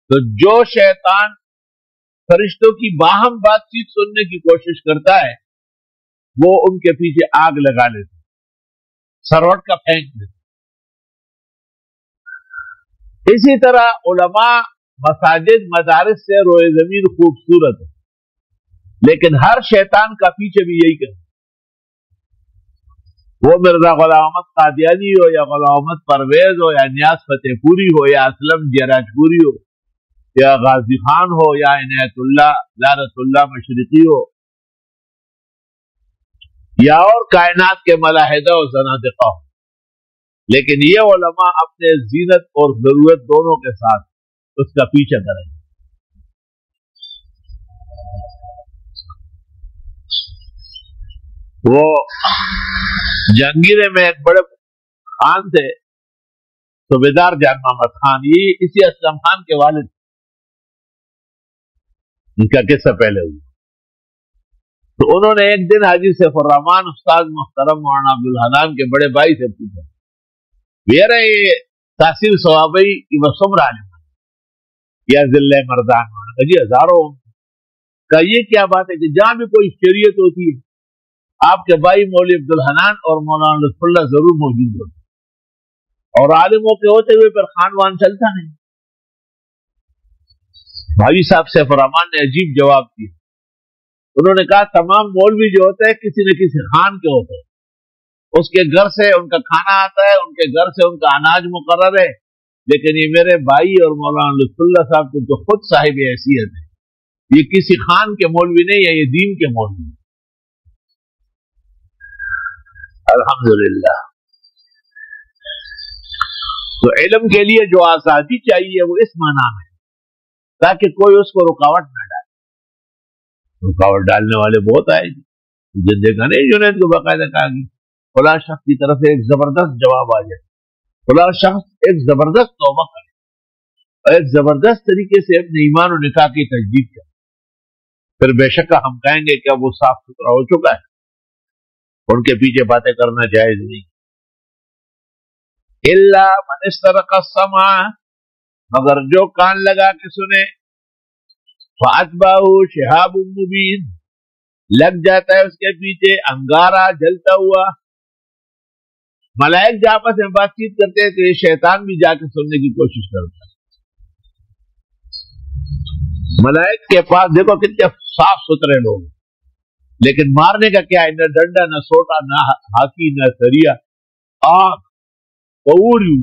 تو جو شیطان فرشتوں کی باہم بات چیت سننے کی کوشش کرتا ہے وہ ان کے پیچھے آگ لگا لیتے، سروٹ کا پھینک دیتے۔ اسی طرح علماء مساجد مدارس سے روئے زمین خوبصورت ہے، لیکن ہر شیطان کا پیچھے بھی یہی کرتا، وہ مرزا غلام احمد قادیانی ہو یا غلام احمد پرویز ہو یا نیاز فتح پوری ہو یا اسلم جراج پوری ہو یا غازی خان ہو یا عنایت اللہ لعنت اللہ مشرقی ہو یا اور کائنات کے ملاحدہ و زنادقہ ہو، لیکن یہ علماء اپنے زینت اور ضرورت دونوں کے ساتھ اس کا پیچھا کریں گے۔ وہ جہانگیرے میں ایک بڑے خان تھے، صوبیدار جان محمد خان، یہ اسی اسلم خان کے والد، ان کا قصہ پہلے ہوا۔ تو انہوں نے ایک دن حاجی سیف الرحمان استاد محترم مولانا عبدالحنان کے بڑے بھائی سے پوچھا، یہ تاثیر ثوابی کی وسمر عالم یا ذلہ مردان، جی ہزاروں کا، یہ کیا بات ہے کہ جہاں بھی کوئی شریعت ہوتی ہے آپ کے بھائی مولوی عبدالحنان اور مولانا لطف اللہ ضرور موجود ہوتے، اور عالموں کے ہوتے ہوئے پھر خانوان چلتا نہیں۔ بھائی صاحب سیف الرحمان نے عجیب جواب دیا، انہوں نے کہا تمام مولوی جو ہوتے ہیں کسی نہ کسی خان کے ہوتے ہیں، اس کے گھر سے ان کا کھانا آتا ہے، ان کے گھر سے ان کا اناج مقرر ہے، لیکن یہ میرے بھائی اور مولانا لطف اللہ صاحب تو خود صاحب حیثیت ہے، یہ کسی خان کے مولوی نہیں ہے، یہ دین کے مولوی ہے۔ الحمدللہ۔ تو علم کے لیے جو آزادی چاہیے وہ اس معنی میں، تاکہ کوئی اس کو رکاوٹ نہ ڈالے۔ رکاوٹ ڈالنے والے بہت آئے گی، جن دیکھا نہیں جنید کو باقاعدہ کہا گیا فلاں شخص کی طرف سے ایک زبردست جواب آ جائے، فلاں شخص ایک زبردست توبہ کرے اور ایک زبردست طریقے سے اپنے ایمان و نکاح کی تجدید کرے، پھر بے شک ہم کہیں گے کہ اب وہ صاف ستھرا ہو چکا ہے، ان کے پیچھے باتیں کرنا جائز نہیں۔ الا من استرق السمع، مگر جو کان لگا کے سنے، فَأَتْبَعَهُ شِهَابٌ مُبِينٌ، لگ جاتا ہے اس کے پیچھے انگارہ جلتا ہوا۔ ملائک جب آپس میں بات چیت کرتے ہیں تو یہ شیطان بھی جا کے سننے کی کوشش کرتا ہے۔ ملائک کے پاس دیکھو کتنے صاف ستھرے لوگ، لیکن مارنے کا کیا ہے؟ نہ ڈنڈا، نہ سوٹا، نہ ہاکی، نہ سریا، آگ پوری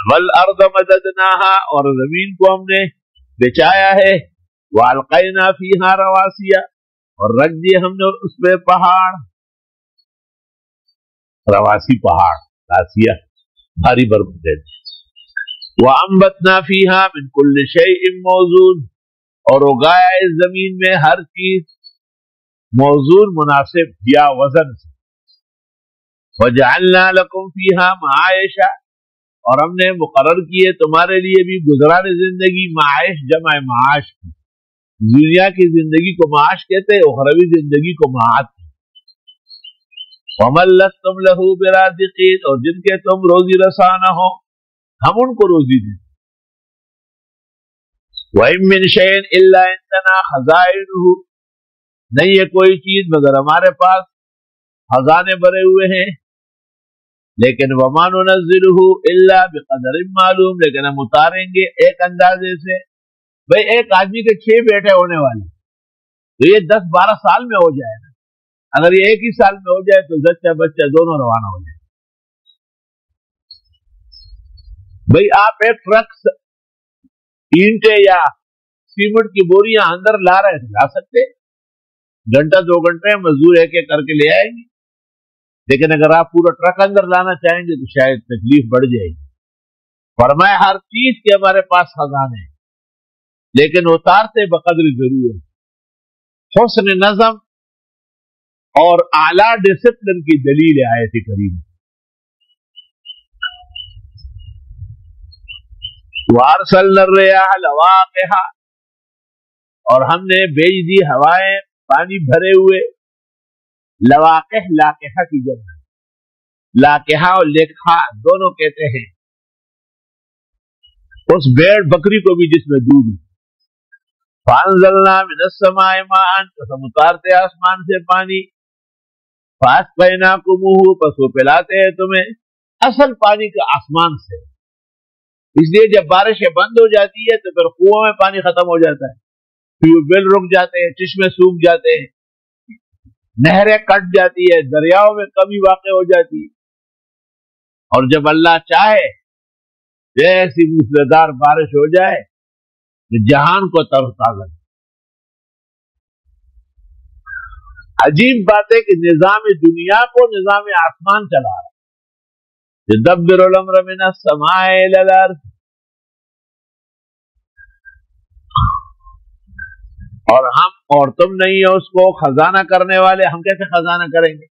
والارض مددناها، اور زمین کو ہم نے بچایا ہے، والقینا فیہا رواسیا، اور رکھ دیے ہم نے اس میں پہاڑ، رواسی پہاڑ، راسیہ بھاری برکت دیتے، وانبتنا فیہا من کل شیء موزون، اور اگایا اس زمین میں ہر چیز موزون مناسب یا وزن سے، وجعلنا لکم فیہا معائشہ، اور ہم نے مقرر کیے تمہارے لیے بھی گزران زندگی، معاش جمع معاش کی، دنیا کی زندگی کو معاش کہتے ہیں، اخروی زندگی کو معاد۔ وَمَن لَّسْتُمْ لَهُ بِرَازِقِينَ، اور جن کے تم روزی رساں نہ ہو ہم ان کو روزی دیں۔ وَإِن مِّن شَيْءٍ إِلَّا عِندَنَا خَزَائِنُهُ، نہیں ہے کوئی چیز مگر ہمارے پاس خزانے بھرے ہوئے ہیں، لیکن وَمَا نُنَزِّلُهُ إِلَّا بِقَدَرٍ مَّعْلُومٍ، لیکن ہم اتاریں گے ایک اندازے سے۔ بھئی ایک آدمی کے 6 بیٹے ہونے والے، تو یہ 10-12 سال میں ہو جائے گا، اگر یہ ایک ہی سال میں ہو جائے تو زچہ بچہ دونوں روانہ ہو جائے۔ بھئی آپ ایک ٹرک اینٹیں یا سیمنٹ کی بوریاں اندر لا رہے تھے، لا سکتے، گھنٹہ 2 گھنٹے مزدور ایک ایک کر کے لے آئیں گے، لیکن اگر آپ پورا ٹرک اندر لانا چاہیں گے تو شاید تکلیف بڑھ جائے گی۔ فرمایا ہر چیز کے ہمارے پاس خزانے ہیں، لیکن اتارتے بقدر ضرورت۔ حسن نظم اور اعلیٰ ڈسپلن کی دلیل ہے آیت کریم۔ وَأَرْسَلْنَا الرِّيَاحَ لَوَاقِحَ، اور ہم نے بھیج دی ہوائیں پانی بھرے ہوئے، لواقح لاقحہ کی جمع، لاقحہ اور لقحہ دونوں کہتے ہیں اس بھیڑ بکری کو بھی جس میں دودھ۔ فَأَنزَلْنَا مِنَ السَّمَاءِ مَاءً، پس ہم اتارتے آسمان سے پانی، فَأَسْقَيْنَاكُمُوهُ، پس وہ پلاتے ہیں تمہیں، اصل پانی کا آسمان سے۔ اس لیے جب بارشیں بند ہو جاتی ہے تو پھر کنووں میں پانی ختم ہو جاتا ہے، ٹیوب ویل رک جاتے ہیں، چشمے سوکھ جاتے ہیں، نہریں کٹ جاتی ہے، دریاؤں میں کمی واقع ہو جاتی ہے، اور جب اللہ چاہے ایسی موسلادھار بارش ہو جائے کہ جہان کو تر تازہ۔ عجیب بات ہے کہ نظام دنیا کو نظام آسمان چلا رہا ہے، يدبر الامر من السماء الى الارض، اور ہم اور تم نہیں ہے اس کو خزانہ کرنے والے۔ ہم کیسے خزانہ کریں گے؟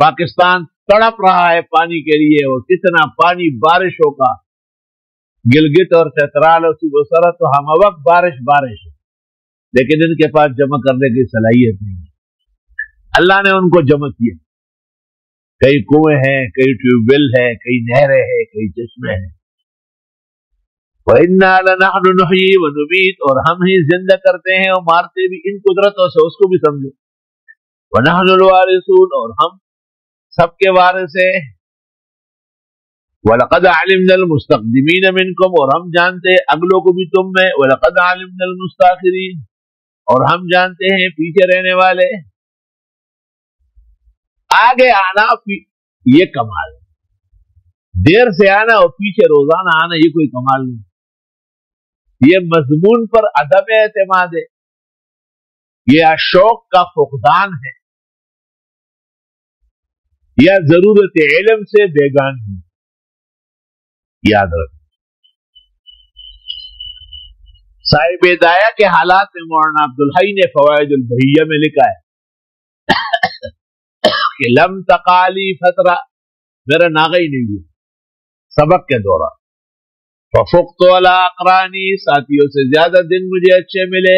پاکستان تڑپ رہا ہے پانی کے لیے، اور کتنا پانی بارشوں کا، گلگت اور چترال اور صوبہ سرحد تو ہم وقت بارش ہے، لیکن ان کے پاس جمع کرنے کی صلاحیت نہیں ہے۔ اللہ نے ان کو جمع کیا، کئی کنویں ہیں، کئی ٹیوب ویل ہے، کئی نہریں ہیں، کئی چشمے ہیں۔ وَإِنَّا لَنَحْنُ نُحْيِي وَنُمِيتُ، اور ہم ہی زندہ کرتے ہیں اور مارتے بھی، ان قدرتوں سے اس کو بھی سمجھو۔ وَنَحْنُ الْوَارِثُونَ، اور ہم سب کے وارث ہیں۔ وَلَقَدْ عَلِمْنَا الْمُسْتَقْدِمِينَ مِنْكُمْ، اور ہم جانتے ہیں اگلوں کو بھی تم میں، وَلَقَدْ عَلِمْنَا الْمُسْتَأْخِرِينَ، اور ہم جانتے ہیں پیچھے رہنے والے۔ آگے آنا یہ کمال ہے، دیر سے آنا اور پیچھے روزانہ آنا یہ کوئی کمال نہیں، یہ مضمون پر عدم اعتماد ہے، یہ شوق کا فقدان ہے، یا ضرورت علم سے بیگانگی۔ یاد رکھ، صاحب ہدایہ کے حالات میں مولانا عبدالحی نے فوائد البہیہ میں لکھا ہے کہ لم تقالی فترہ، میرا ناغہ ہی نہیں ہوا سبق کے دوران، ففقت علی اقرانی، ساتھیوں سے زیادہ دن مجھے اچھے ملے۔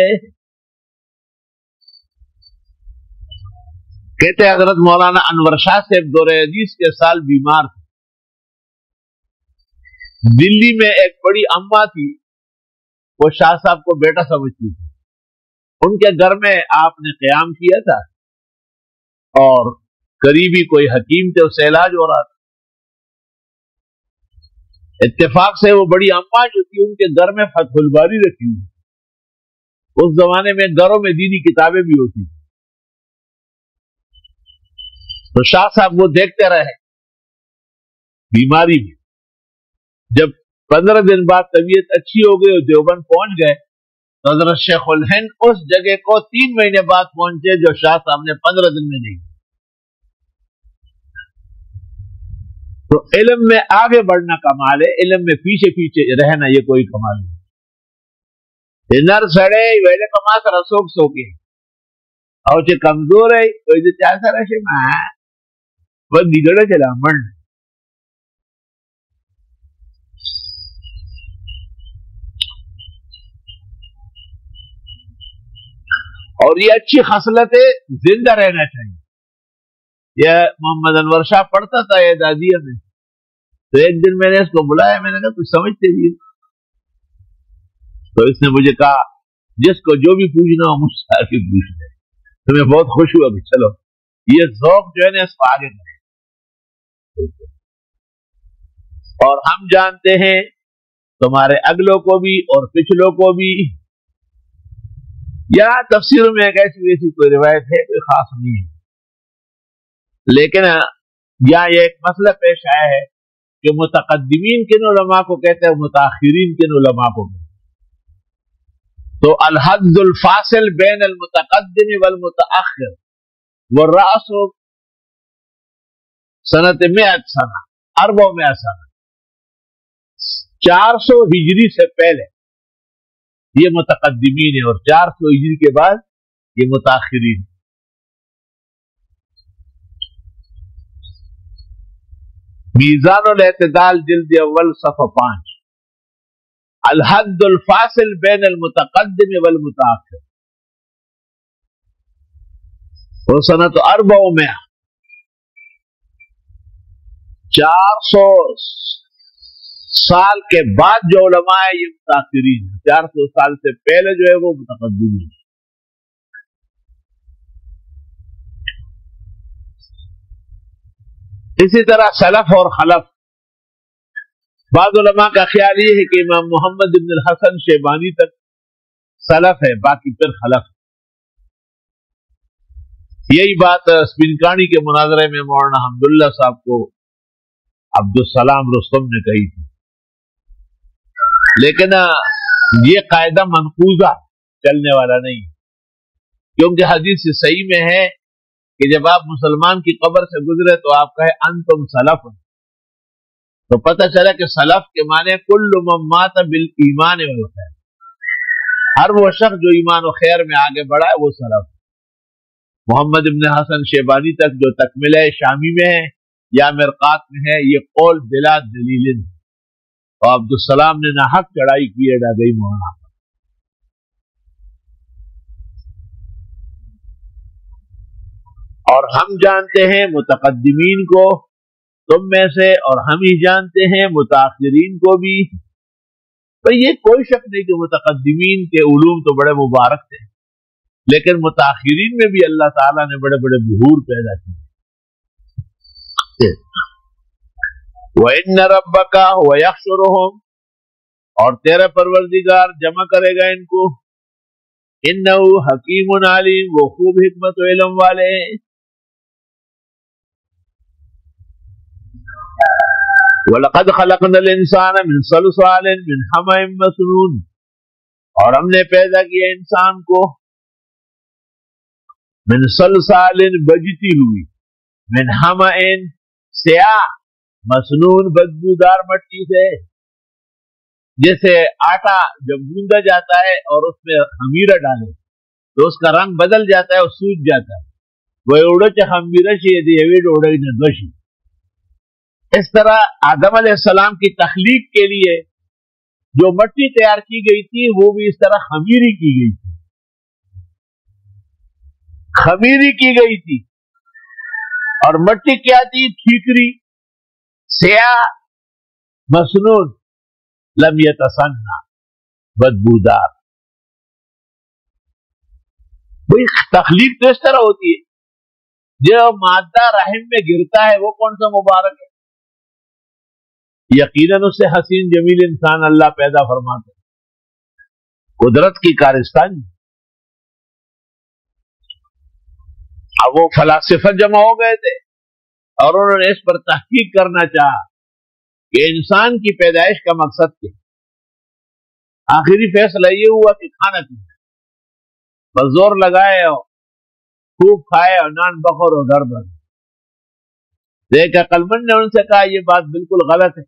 کہتے حضرت مولانا انور شاہ صاحب دور حدیث کے سال بیمار تھے، دلی میں ایک بڑی اما تھی، وہ شاہ صاحب کو بیٹا سمجھتی تھی. ان کے گھر میں آپ نے قیام کیا تھا اور قریبی کوئی حکیم تھے، اس سے علاج ہو رہا تھا. اتفاق سے وہ بڑی اما جو تھی ان کے گھر میں فتح الباری رکھی ہوئی. اس زمانے میں گھروں میں دینی کتابیں بھی ہوتی تھی. تو شاہ صاحب وہ دیکھتے رہے بیماری میں. جب 15 دن بعد طبیعت اچھی ہو گئی اور دیوبند پہنچ گئے تو حضرت شیخ الہند اس جگہ کو 3 مہینے بعد پہنچے جو شاہ صاحب نے 15 دن میں نہیں. تو علم میں آگے بڑھنا کمال ہے، علم میں پیچھے پیچھے رہنا یہ کوئی کمال نہیں. نر سڑے ویلے کما کر سوک سوکے اور جو کمزور ہے تو جو چاہ سر ہے وہ گڑے چلا من. اور یہ اچھی خصلت ہے، زندہ رہنا چاہیے. یہ محمد انور شاہ پڑھتا تھا یہ دادیا میں، تو ایک دن میں نے اس کو بلایا، میں نے کہا کچھ سمجھتے بھی. تو اس نے مجھے کہا جس کو جو بھی پوچھنا ہو مجھ سے آگے پوچھ لے. تو میں بہت خوش ہوا کہ چلو یہ ذوق جو ہے نا اس کو آگے کریں. اور ہم جانتے ہیں تمہارے اگلوں کو بھی اور پچھلوں کو بھی. یا تفسیر میں ایک ایسی کوئی روایت ہے، کوئی خاص نہیں ہے، لیکن یہاں یہ ایک مسئلہ پیش آیا ہے کہ متقدمین کن علماء کو کہتے ہیں، متاخرین کن علماء کو کہتے ہیں. تو الحد الفاصل بین المتقدم والمتاخر والرأس سنت 100 سنہ 400 سنہ 400 ہجری سے پہلے یہ متقدمین ہے اور 400 ہجری کے بعد یہ متاخرین. میزان الاعتدال جلد اول صفحہ 5. الحد الفاصل بین المتقدم والمتاخر وہ سنت 400 400 سال کے بعد جو علماء ہے یہ متاخرین، 400 سال سے پہلے جو ہے وہ متقدمین. اسی طرح سلف اور خلف. بعض علماء کا خیال یہ ہے کہ امام محمد بن الحسن شیبانی تک سلف ہے، باقی پھر خلف. یہی بات سپنکانی کے مناظرے میں مولانا حمداللہ صاحب کو عبدالسلام رستم نے کہی تھی. لیکن یہ قاعدہ منقوضہ چلنے والا نہیں، کیونکہ حدیث صحیح میں ہے کہ جب آپ مسلمان کی قبر سے گزرے تو آپ کہے انتم سلف. تو پتہ چلا کہ سلف کے معنی کل من مات بالایمان والخیر، ہر وہ شخص جو ایمان و خیر میں آگے بڑھا ہے وہ سلف. محمد ابن حسن شیبانی تک جو تکملہ شامی میں ہے یا مرقات میں ہے، یہ قول بلا دلیل. اور عبدالسلام نے نہ حق چڑھائی کی ہے نہ گئی مولانا. اور ہم جانتے ہیں متقدمین کو تم میں سے، اور ہم ہی جانتے ہیں متاخرین کو بھی. تو یہ کوئی شک نہیں کہ متقدمین کے علوم تو بڑے مبارک تھے، لیکن متاخرین میں بھی اللہ تعالیٰ نے بڑے بڑے بحور پیدا کیے. وَإِنَّ رَبَّكَ هُوَ يَحْشُرُهُمْ، اور تیرا پروردگار جمع کرے گا ان کو. إِنَّهُ حَكِيمٌ عَلِيمٌ، وہ خوب حکمت و علم والے ہیں. وَلَقَدْ خَلَقْنَا الْإِنسَانَ مِنْ صَلْصَالٍ مِنْ حَمَإٍ مَسْنُونٍ، اور ہم نے پیدا کیا انسان کو من صلصال بجتی ہوئی، من حمأ سیاہ، مسنون بدبودار مٹی سے. جیسے آٹا جب گوندا جاتا ہے اور اس میں خمیرہ ڈالے تو اس کا رنگ بدل جاتا ہے اور سوج جاتا ہے، وہ اوڑے چ خمیرہ چھ دی ویڈ اوڑے نہ دوشی. اس طرح آدم علیہ السلام کی تخلیق کے لیے جو مٹی تیار کی گئی تھی وہ بھی اس طرح خمیری کی گئی تھی، خمیری کی گئی تھی. اور مٹی کیا تھی؟ ٹھیکری، سیاہ، مسنون. لم یتسنہ، بدبودار. بھئی تخلیق تو اس طرح ہوتی ہے، جو مادہ رحم میں گرتا ہے وہ کون سا مبارک ہے؟ یقیناً اس سے حسین جمیل انسان اللہ پیدا فرماتے ہیں. قدرت کی کارستانی. اب وہ فلاسفہ جمع ہو گئے تھے اور انہوں نے اس پر تحقیق کرنا چاہا کہ انسان کی پیدائش کا مقصد کیا. آخری فیصلہ یہ ہوا کہ کھانا پینا، بس زور لگائے اور خوب کھائے اور نان بخور اور گھر بھر. ایک عقل مند نے ان سے کہا یہ بات بالکل غلط ہے،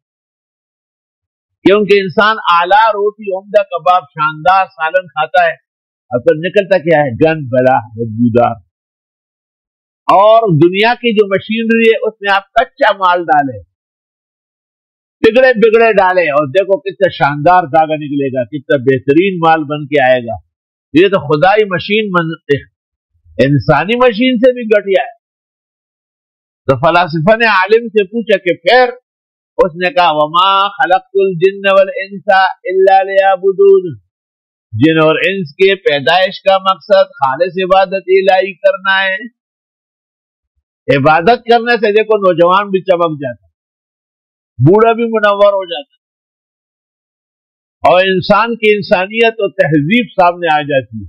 کیونکہ انسان اعلیٰ روٹی، عمدہ کباب، شاندار سالن کھاتا ہے اور پھر نکلتا کیا ہے؟ گند بلا، بدبودار. اور دنیا کی جو مشینری ہے اس میں آپ کچا مال ڈالے، بگڑے بگڑے ڈالے، اور دیکھو کتنا شاندار دھاگا نکلے گا، کتنا بہترین مال بن کے آئے گا. یہ تو خدائی مشین انسانی مشین سے بھی گھٹیا ہے. تو فلاسفہ نے عالم سے پوچھا کہ پھر؟ اس نے کہا وما خلقت الجن والانس الا لیعبدون. جن اور انس کے پیدائش کا مقصد خالص عبادت الہی کرنا ہے. عبادت کرنے سے دیکھو نوجوان بھی چمک جاتا، بوڑھا بھی منور ہو جاتا، اور انسان کی انسانیت اور تہذیب سامنے آ جاتی ہے.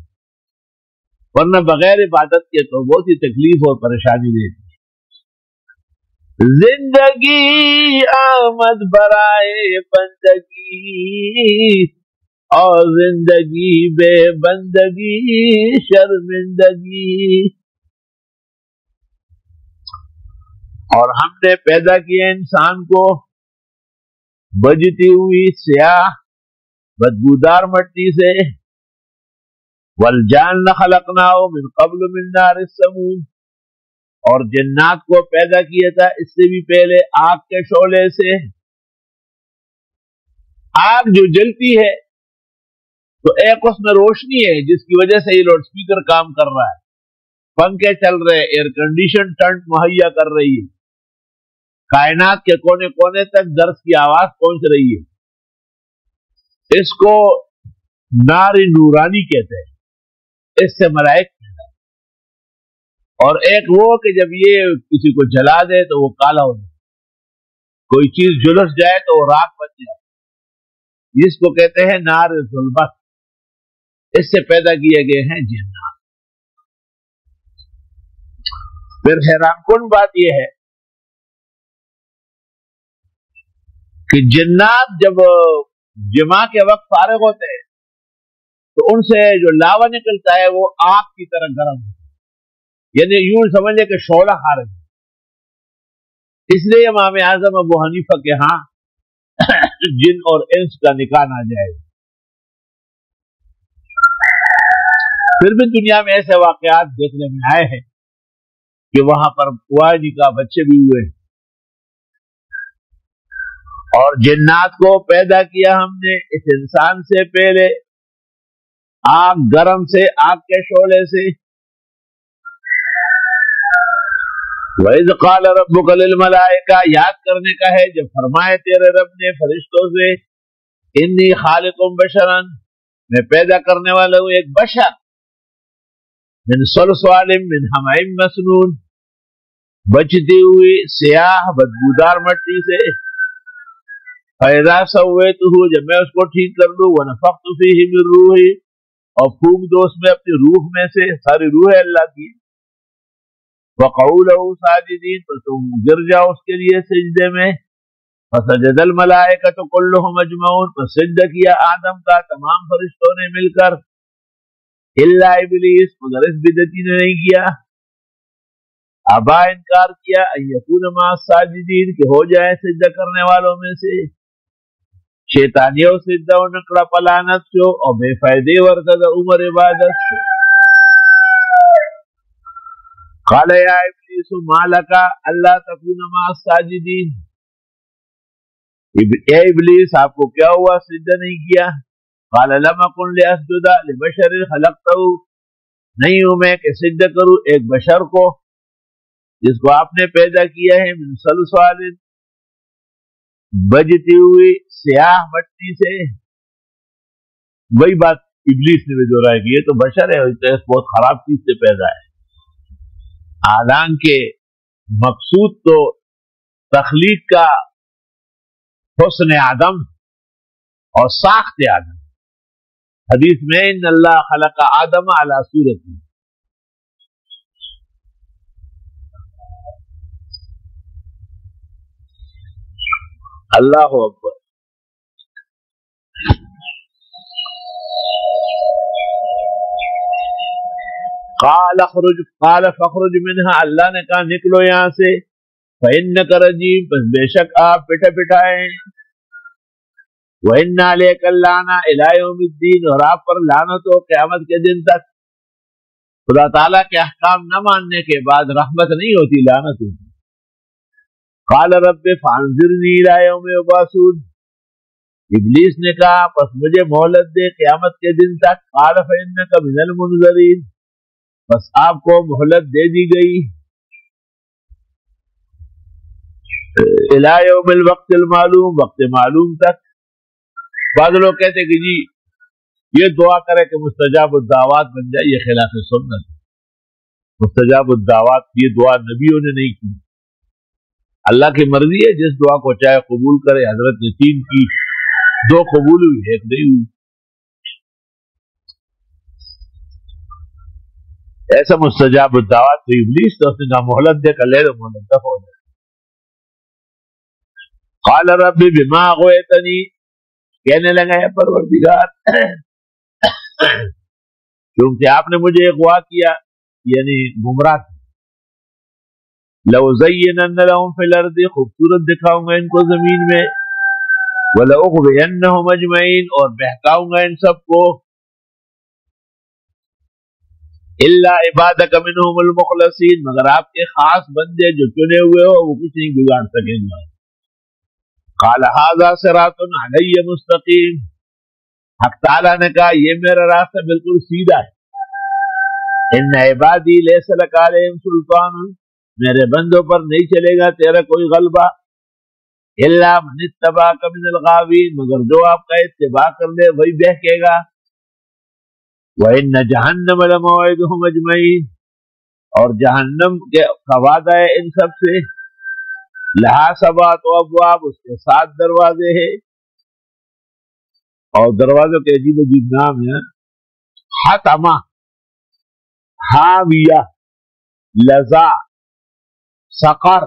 ورنہ بغیر عبادت کے تو بہت ہی تکلیف اور پریشانی دیتی. زندگی آمد برائے بندگی اور زندگی بے بندگی شرمندگی. اور ہم نے پیدا کیا انسان کو بجتی ہوئی سیاہ بدبودار مٹی سے. والجان خلقناه من قبل من نار السموم. اور جنات کو پیدا کیا تھا اس سے بھی پہلے آگ کے شعلے سے. آگ جو جلتی ہے تو ایک اس میں روشنی ہے جس کی وجہ سے یہ لاؤڈ سپیکر کام کر رہا ہے، پنکھے چل رہے، ایئر کنڈیشن ٹنٹ مہیا کر رہی ہے، کائنات کے کونے کونے تک درس کی آواز پہنچ رہی ہے. اس کو نار نورانی کہتے ہیں. اس سے ملائک، اور ایک وہ کہ جب یہ کسی کو جلا دے تو وہ کالا ہو جائے، کوئی چیز جلس جائے تو وہ راکھ بن جائے، جس کو کہتے ہیں نار ظلمت. اس سے پیدا کیے گئے ہیں جنات. پھر حیران کن بات یہ ہے کہ جنات جب جمع کے وقت فارغ ہوتے ہیں تو ان سے جو لاوا نکلتا ہے وہ آگ کی طرح گرم ہے، یعنی یوں سمجھے کہ شعلہ خارج. اس لیے امام اعظم ابو حنیفہ کے ہاں جن اور انس کا نکاح نہ جائے. پھر بھی دنیا میں ایسے واقعات دیکھنے میں آئے ہیں کہ وہاں پر ہوا نکاح، بچے بھی ہوئے. اور جنات کو پیدا کیا ہم نے اس انسان سے پہلے آگ گرم سے، آگ کے شعلے سے. وَإِذْ قَالَ رَبُّكَ لِلْمَلَائِكَةِ، یاد کرنے کا ہے جب فرمائے تیرے رب نے فرشتوں سے انی خالق بشرا، میں پیدا کرنے والا ہوں ایک بشر، من صلصال من حمأ مسنون، بچتی ہوئی سیاہ بدبودار مٹی سے. فَإِذَا سَوَّيْتُهُ، جب میں اس کو ٹھیک کر دوں، وَنَفَخْتُ فِيهِ مِن رُوحِي، اور پھونک دو اس میں اپنی روح میں سے، ساری روح ہے اللہ کی. وَقَعُوا لَهُ سَاجِدِينَ، تو تم گر جاؤ اس کے لیے سجدے میں. فَسَجَدَ الْمَلَائِكَةُ كُلُّهُمْ أَجْمَعُونَ، تو سجدہ کیا آدم کا تمام فرشتوں نے مل کر. الا ابلیس، مگر اس بدعتی نے نہیں کیا. ابا، انکار کیا، ان یکون مع الساجدین، کہ ہو جائے سجدہ کرنے والوں میں سے. شیطانیوں سجدہ و نکڑا پلانت شو، اور بے فائدے ورتد عمر عبادت شو. قال یا ابلیس ما لک الا تکون مع الساجدین، اے ابلیس آپ کو کیا ہوا سجدہ نہیں کیا؟ قال لم اکن لاسجد لبشر خلقته، نہیں ہوں میں کہ سجدہ کروں ایک بشر کو جس کو آپ نے پیدا کیا ہے من صلصال، بجتی ہوئی سیاہ مٹی سے. وہی بات ابلیس نے بھی دوہرائی کہ یہ تو بشر ہے، بہت خراب چیز سے پیدا ہے. حالانکہ مقصود تو تخلیق کا حسن آدم اور ساخت آدم. حدیث میں ان اللہ خلق آدم علی صورتی. اللہ اکبر. قال فخرج منها، اللہ نے کہا نکلو یہاں سے. فإنك رجیم، بس بے شک آپ پٹا پٹائے. وإن عليك اللعنة إلى يوم الدین، اور آپ پر لعنت ہو قیامت کے دن تک. خدا تعالیٰ کے احکام نہ ماننے کے بعد رحمت نہیں ہوتی، لعنت ہوتی. قال رب فانظرنی إلى يوم يبعثون، ابلیس نے کہا پس مجھے مہلت دے قیامت کے دن تک. قال فإنك من المنظرین، بس آپ کو مہلت دے دی گئی. الى یوم الوقت المعلوم، وقت معلوم تک. بعض لوگ کہتے کہ جی یہ دعا کرے کہ مستجاب الدعوات بن جائے، یہ خلاف سنت. مستجاب الدعوات یہ دعا نبیوں نے نہیں کی. اللہ کی مرضی ہے، جس دعا کو چاہے قبول کرے. حضرت نے 3 کی، 2 قبول ہوئی، 1 نہیں ہوئی. ایسا مستجاب الدعوات تو ابلیس تو اس نے نہ مہلت دے کر لے تو مہلت دفع ہو جائے. قال رب بما اغویتنی، کہنے لگا ہے پروردگار کیونکہ آپ نے مجھے اغوا کیا، یعنی گمراہ کیا. لَأُزَيِّنَنَّ لَهُمْ فِي الْأَرْضِ، خوبصورت دکھاؤں گا ان کو زمین میں. وَلَأُغْوِيَنَّهُمْ أَجْمَعِينَ، اور بہکاؤں گا ان سب کو. إِلَّا عِبَادَكَ مِنْهُمُ الْمُخْلَصِينَ، مگر آپ کے خاص بندے جو چنے ہوئے ہو وہ کچھ نہیں بگاڑ سکیں گے. قَالَ هَذَا صِرَاطٌ عَلَيَّ مُسْتَقِيمٌ، حق تعالیٰ نے کہا یہ میرا راستہ بالکل سیدھا ہے. إِنَّ عِبَادِي لَيْسَ لَكَ عَلَيْهِمْ سُلْطَانٌ، میرے بندوں پر نہیں چلے گا تیرا کوئی غلبہ. إِلَّا مَنِ اتَّبَعَكَ مِنَ الْغَاوِينَ، مگر جو آپ کا اتباع کر لے وہی بہکے گا. وَإِنَّ جَهَنَّمَ لَمَوْعِدُهُمْ أَجْمَعِينَ، اور جہنم کا وعدہ ہے ان سب سے. لَهَا 7 أَبْوَابٍ، اس کے 7 دروازے ہیں. اور دروازوں کے عجیب عجیب نام ہیں. حَطَمَہ، حاویہ، لَظَا، سقر،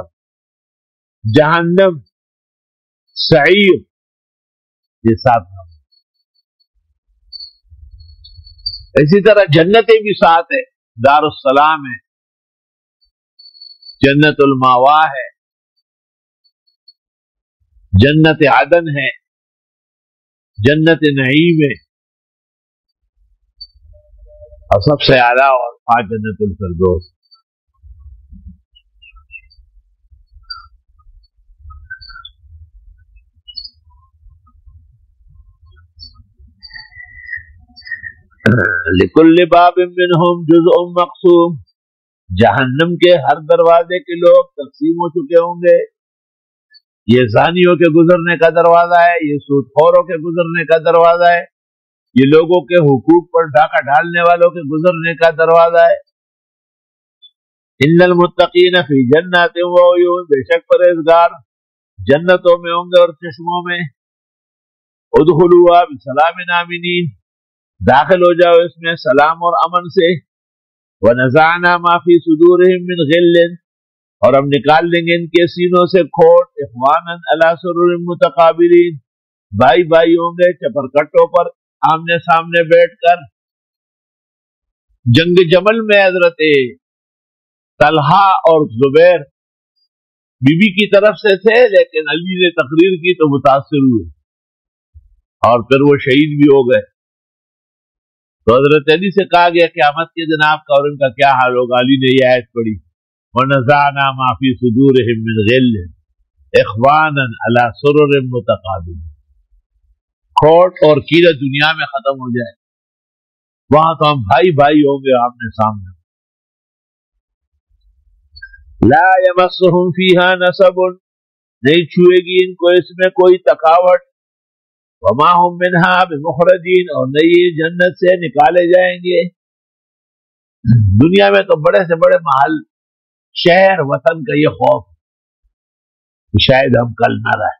جہنم، سعیر، یہ 7 نام. اسی طرح جنتیں بھی 7 ہے. دار السلام ہے، جنت الماوا ہے، جنت عدن ہے، جنت نعیم ہے، اور سب سے اعلیٰ اور 5 جنت الفردوس. لِكُلِّ بَابٍ مِّنْهُمْ جُزْءٌ مَّقْسُومٌ، جہنم کے ہر دروازے کے لوگ تقسیم ہو چکے ہوں گے. یہ زانیوں کے گزرنے کا دروازہ ہے، یہ سود خوروں کے گزرنے کا دروازہ ہے، یہ لوگوں کے حقوق پر ڈاکہ ڈالنے والوں کے گزرنے کا دروازہ ہے. إِنَّ الْمُتَّقِينَ فِي جَنَّاتٍ وَعُيُونٍ، بے شک پرہیزگار جنتوں میں ہوں گے اور چشموں میں. ادخلوها بسلام آمنین، داخل ہو جاؤ اس میں سلام اور امن سے. وَنَزَعْنَا مَا فِي صُدُورِهِم مِّنْ غِلٍّ، اور ہم نکال دیں گے ان کے سینوں سے کھوٹ. إِخْوَانًا عَلَى سُرُرٍ مُتَقَابِلِينَ، بھائی بھائی ہوں گے چپرکٹوں پر آمنے سامنے بیٹھ کر. جنگ جمل میں حضرت طلحہ اور زبیر بی بی کی طرف سے تھے، لیکن علی نے تقریر کی تو متاثر ہوئے اور پھر وہ شہید بھی ہو گئے. تو حضرت علی سے کہا گیا قیامت کے دن آپ کا اور ان کا کیا حال ہوگا. علی نے یہ آیت پڑھی وَنَزَعْنَا مَا فِي صُدُورِهِم مِّنْ غِلٍّ إِخْوَانًا عَلَى سُرُرٍ مُتَقَابِلِينَ. کھوٹ اور کینہ دنیا میں ختم ہو جائے، وہاں تو ہم بھائی بھائی ہوں گے آمنے سامنے. لَا يَمَسُّهُمْ فِيهَا نَصَبٌ، نہیں چھوئے گی ان کو اس میں کوئی تکاوٹ، وما هم منها بمخرجین، اور نہیں یہ جنت سے نکالے جائیں گے۔ دنیا میں تو بڑے سے بڑے محل، شہر، وطن کا یہ خوف کہ شاید ہم کل نہ رہے۔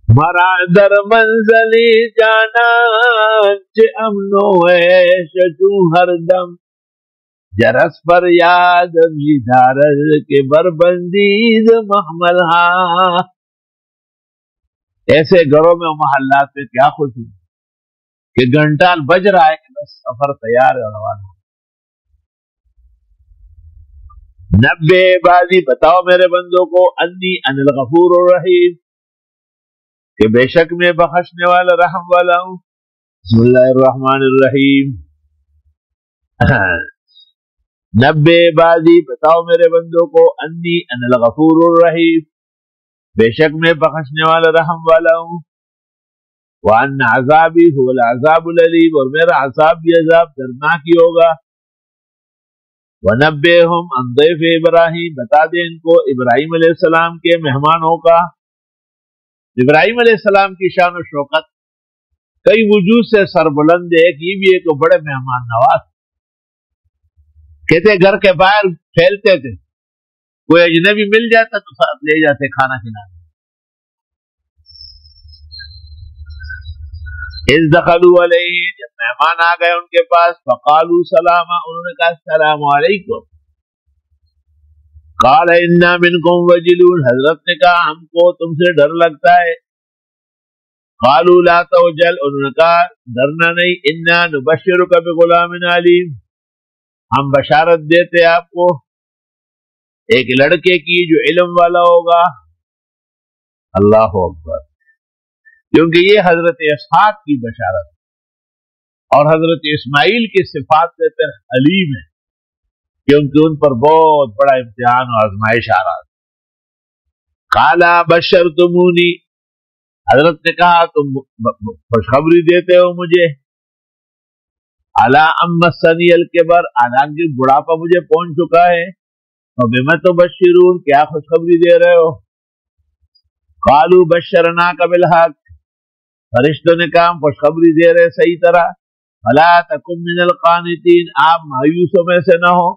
مرا در منزلی جانا چه امن و عیش تو ہر دم، جرس پر یاد بھی دارد کے بربندید محمل ہاں۔ ایسے گھروں میں اور محلات میں کیا خوشی کہ گھنٹال بج رہا ہے کہ بس سفر تیار ہے، روانہ۔ نبے بازی، بتاؤ میرے بندوں کو، انی ان الغفور الرحیم، کہ بے شک میں بخشنے والا رحم والا ہوں۔ بسم اللہ الرحمن الرحیم۔ نبے بازی، بتاؤ میرے بندوں کو، انی ان الغفور الرحیم، بے شک میں بخشنے والا رحم والا ہوں۔ وان عذابی هو العذاب العلیم، اور میرا عذاب بھی عذاب دردناک ہی ہوگا۔ ونبئہم عن ضیف ابراہیم، بتا دیں ان کو ابراہیم علیہ السلام کے مہمانوں کا۔ ابراہیم علیہ السلام کی شان و شوکت کئی وجوہ سے سربلند ہے، ایک یہ بھی ہے کہ بڑے مہمان نواز، کہتے گھر کے باہر پھیلتے تھے، کوئی اجنبی مل جاتا تو ساتھ لے جاتے کھانا کھلانے۔ اذ دخلوا علیہ، جب مہمان آ گئے ان کے پاس، فقالوا سلاما، انہوں نے کہا السلام علیکم۔ قال انا منکم وجلون، حضرت نے کہا ہم کو تم سے ڈر لگتا ہے۔ قالوا لا توجل، انہوں نے کہا ڈرنا نہیں، انا نبشرک بغلام علیم، ہم بشارت دیتے آپ کو ایک لڑکے کی جو علم والا ہوگا۔ اللہ اکبر، کیونکہ یہ حضرت اسحاق کی بشارت اور حضرت اسماعیل کی صفات سے پھر حلیم ہے، کیونکہ ان پر بہت بڑا امتحان اور آزمائش آ رہا تھا۔ قالا بشرتمونی، حضرت نے کہا تم خوشخبری دیتے ہو مجھے، الا ام مسنی الکبر، حالانکہ بڑھاپا مجھے پہنچ چکا ہے، فبم تبشرون، کیا خوشخبری دے رہے ہو؟ قالوا بشرناک بالحق، فرشتوں نے کہا ہم خوشخبری دے رہے صحیح طرح، فلا تکن من القانتین، آپ مایوسوں میں سے نہ ہو۔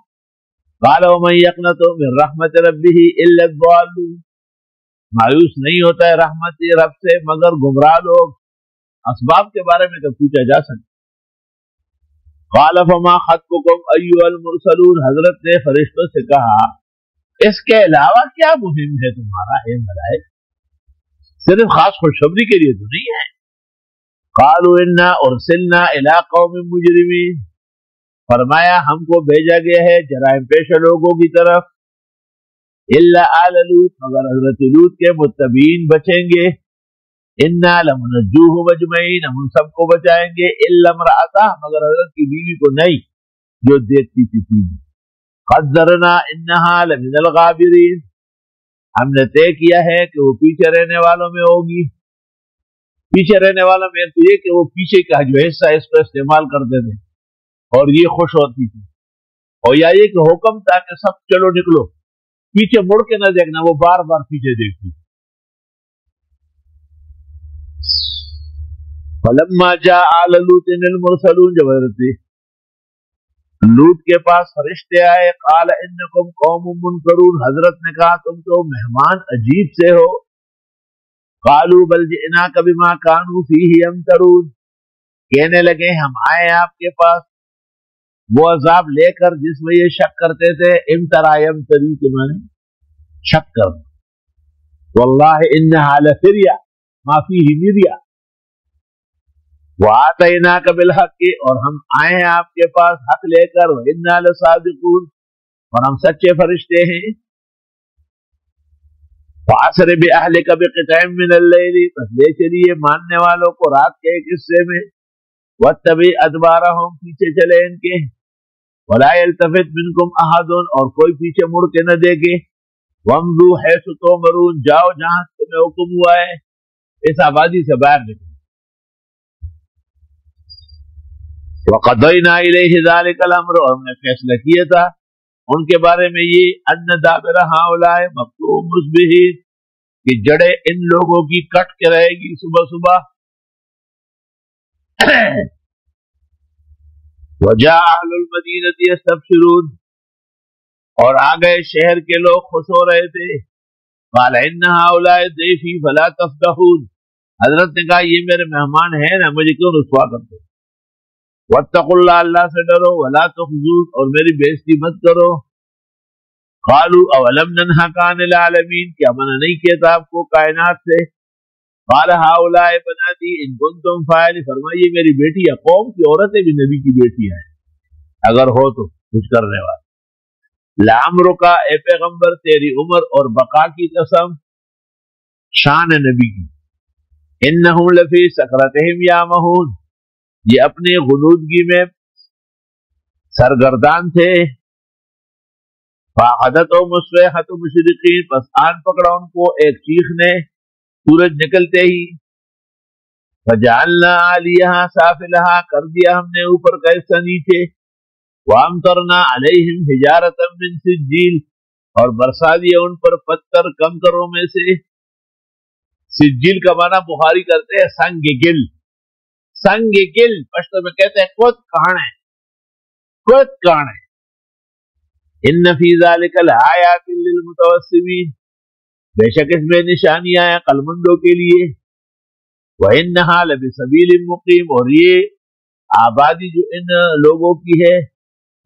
قال ومن یقنط من رحمت ربہ الا الضالون، مایوس نہیں ہوتا ہے رحمت رب سے مگر گمراہ لوگ۔ اسباب کے بارے میں تو پوچھا جا سکتا۔ قال فما خطبکم ایھا المرسلون، حضرت نے فرشتوں سے کہا اس کے علاوہ کیا مہم ہے تمہارا اے ملائک، صرف خاص خوشخبری کے لیے تو نہیں ہے۔ قالوا انا ارسلنا الى قوم مجرمین، فرمایا ہم کو بھیجا گیا ہے جرائم پیشہ لوگوں کی طرف، الا آل لوط، مگر حضرت لوط کے متبعین بچیں گے، انا لمنجوہم اجمعین، ہم ان سب کو بچائیں گے، الا امرأتہ، مگر حضرت کی بیوی کو نہیں جو دیکھتی تھی۔ قدرنا انہا لمن الغابرین، ہم نے طے کیا ہے کہ وہ پیچھے رہنے والوں میں ہوگی۔ پیچھے رہنے والا میں تو یہ کہ وہ پیچھے کا جو حصہ اس کو استعمال کرتے تھے اور یہ خوش ہوتی تھی، اور یا یہ کہ حکم تھا کہ سب چلو نکلو، پیچھے مڑ کے نہ دیکھنا، وہ بار بار پیچھے دیکھتی۔ فلما جاء آل لوط المرسلون، جب حضرت لوط کے پاس فرشتے آئے، قال انکم قوم منکرون، حضرت نے کہا تم تو مہمان عجیب سے ہو۔ قالوا بل جئناک بما كانوا فيه يمترون، کہنے لگے ہم آئے آپ کے پاس وہ عذاب لے کر جس میں یہ شک کرتے تھے، امترا یمتری کے معنی شک کر، واللہ انها لفریہ ما فیہ مریا، وآتیناک بالحق، اور ہم آئے ہیں آپ کے پاس حق لے کر، وإنا لصادقون، اور ہم سچے فرشتے ہیں۔ فَأَسْرِ بِأَهْلِكَ بِقِطْعٍ مِّنَ اللَّيْلِ، بس لے چلیے ماننے والوں کو رات کے ایک حصے میں، وَاتَّبِعْ أَدْبَارَهُمْ، پیچھے چلے ان کے، وَلَا يَلْتَفِتْ مِنكُمْ أَحَدٌ، اور کوئی پیچھے مڑ کے نہ دیکھے، وَامْضُوا حَيْثُ تُؤْمَرُونَ، جاؤ جہاں تمہیں حکم ہوا ہے، اس آبادی سے باہر نکلو۔ وَقَضَيْنَا إِلَيْهِ ذَلِكَ الْأَمْرَ، اور ہم نے فیصلہ کیا تھا ان کے بارے میں یہ ان دابر ہؤلاء مقطوع مصبحین کہ جڑے ان لوگوں کی کٹ کے رہے گی صبح صبح. وجاء اہل المدینہ یستبشرون اور آ گئے شہر کے لوگ خوش ہو رہے تھے. قال ان هؤلاء ضیفی فلا تفضحون حضرت نے کہا یہ میرے مہمان ہیں نا مجھے کیوں رسوا کرتے. واتقوا اللہ اللہ سے ڈرو ولا تخزون اور میری بےزتی مت کرو. قالوا اولم ننهك عن العالمین کیا منع نہیں کیا تھا آپ کو کائنات سے. قال هؤلاء بناتی ان کنتم فاعلین فرمائیے میری بیٹی ہے. قوم کی عورتیں بھی نبی کی بیٹی ہیں اگر ہو تو کچھ کرنے والا. لعمرک اے پیغمبر تیری عمر اور بقا کی قسم شان نبی کی. انہم لفی سکرتہم یعمہون یہ اپنی غنودگی میں سرگردان تھے. فاخذتہم الصیحۃ مشرقین پس آن پکڑا ان کو ایک چیخ نے سورج نکلتے ہی. فجعلنا عالیہا سافلہا کر دیا ہم نے اوپر کا حصہ نیچے. وامطرنا علیہم حجارۃ من سجیل اور برسا دیا ان پر پتھر کنکروں میں سے. سجیل کا معنی بخاری کرتے ہیں سنگ گل. سنگ گل پشتو میں کہتے ہیں کود کانے کود کانے. ان فی ذلک لآیات للمتوسمین بے شک اس میں نشانیاں ہیں قلمندوں کے لیے. وانھا لبسبیل مقیم اور یہ آبادی جو ان لوگوں کی ہے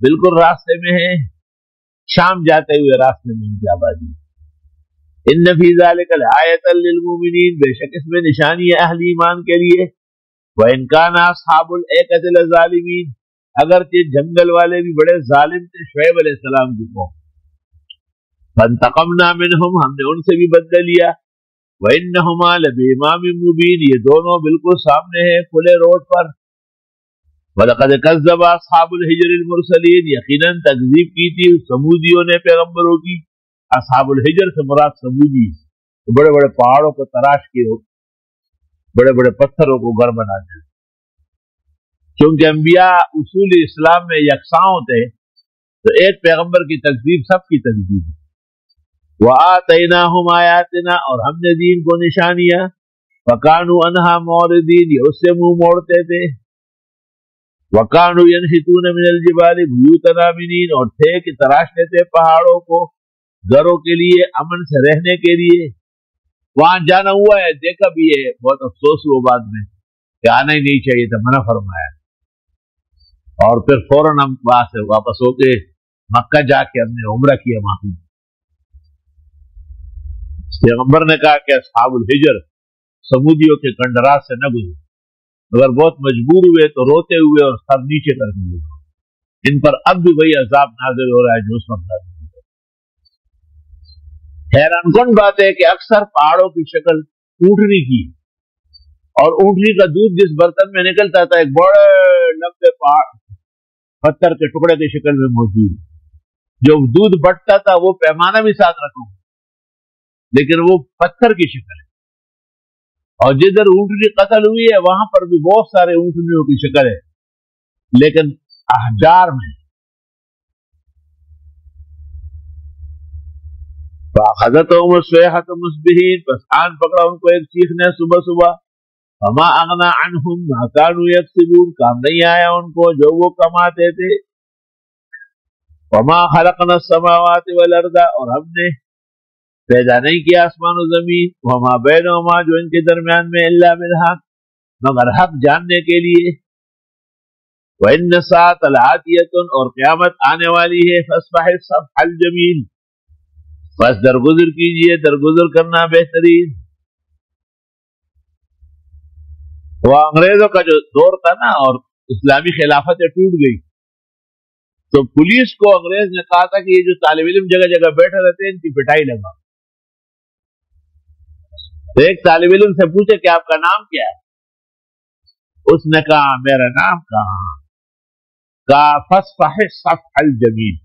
بالکل راستے میں ہے شام جاتے ہوئے راستے میں ان کی آبادی. ان فی ذلک لآیۃ للمؤمنین بے شک اس میں نشانی ہے اہل ایمان کے لیے. وان کان اصحاب الایکۃ لظالمین اگرچہ جنگل والے بھی بڑے ظالم تھے شعیب علیہ السلام کی قوم. فانتقمنا منہم ہم نے ان سے بھی بدلہ لیا. وانہما لبامام مبین یہ دونوں بالکل سامنے ہیں کھلے روڈ پر. وَلَقَدْ كَذَّبَ أَصْحَابُ الْحِجْرِ الْمُرْسَلِينَ یقیناً تکذیب کی تھی سمودیوں نے پیغمبروں کی. اصحاب الحجر سے مراد سمودی بڑے بڑے پہاڑوں کو تراش کے بڑے بڑے پتھروں کو گھر بناتے. کیونکہ انبیاء اصول اسلام میں یکساں ہوتے تو ایک پیغمبر کی تکذیب سب کی تکذیب ہے. وَآتَيْنَاهُمْ آیَاتِنَا اور ہم نے دین کو نشانیاں. فَكَانُوا عَنْهَا مُعْرِضِينَ یہ اس سے منہ موڑتے تھے. وَكَانُوا يَنْحِتُونَ مِنَ الْجِبَالِ بُيُوتًا آمِنِينَ اور تھے کہ تراشتے تھے پہاڑوں کو گھروں کے لیے امن سے رہنے کے لیے. وہاں جانا ہوا ہے دیکھا بھی ہے بہت افسوس ہوا بعد میں کہ آنا ہی نہیں چاہیے تھا منع فرمایا. اور پھر فوراً ہم وہاں سے واپس ہو کے مکہ جا کے ہم نے عمرہ کیا. معافی پیغمبر نے کہا کہ اصحاب الحجر سمودیوں کے کنڈرات سے نہ گزرے اگر بہت مجبور ہوئے تو روتے ہوئے اور سب نیچے کر دیے. ان پر اب بھی وہی عذاب نازل ہو رہا ہے جو اس وقت نازل ہو رہا ہے. حیران کن بات ہے کہ اکثر پہاڑوں کی شکل اونٹنی کی اور اونٹنی کا دودھ جس برتن میں نکلتا تھا ایک بڑے لمبے پتھر کے ٹکڑے کی شکل میں موجود. جو دودھ بٹتا تھا وہ پیمانہ بھی ساتھ رکھا لیکن وہ پتھر کی شکل ہے. اور جدھر اونٹنی قتل ہوئی ہے وہاں پر بھی بہت سارے اونٹنیوں کی شکل ہے لیکن احجار میں. فاخذتهم الصیحۃ مصبحین بس آن پکڑا ان کو ایک چیخ نے صبح صبح. فما اغنى عنهم ما كانوا يكسبون کام نہیں آیا ان کو جو وہ کماتے تھے. وما خلقنا السماوات والارض اور ہم نے پیدا نہیں کیا آسمان و زمین. وما بینہما جو ان کے درمیان میں الا بالحق مگر حق جاننے کے لیے. وان الساعۃ لآتیۃ اور قیامت آنے والی ہے. فاصفح الصفح الجمیل بس درگزر کیجئے درگزر کرنا بہترین. وہ انگریزوں کا جو دور تھا نا اور اسلامی خلافتیں ٹوٹ گئی تو پولیس کو انگریز نے کہا تھا کہ یہ جو طالب علم جگہ جگہ بیٹھے رہتے ہیں ان کی پٹائی لگا. تو ایک طالب علم سے پوچھے کہ آپ کا نام کیا ہے. اس نے کہا میرا نام کہا فاصفح الصفح الجمیل.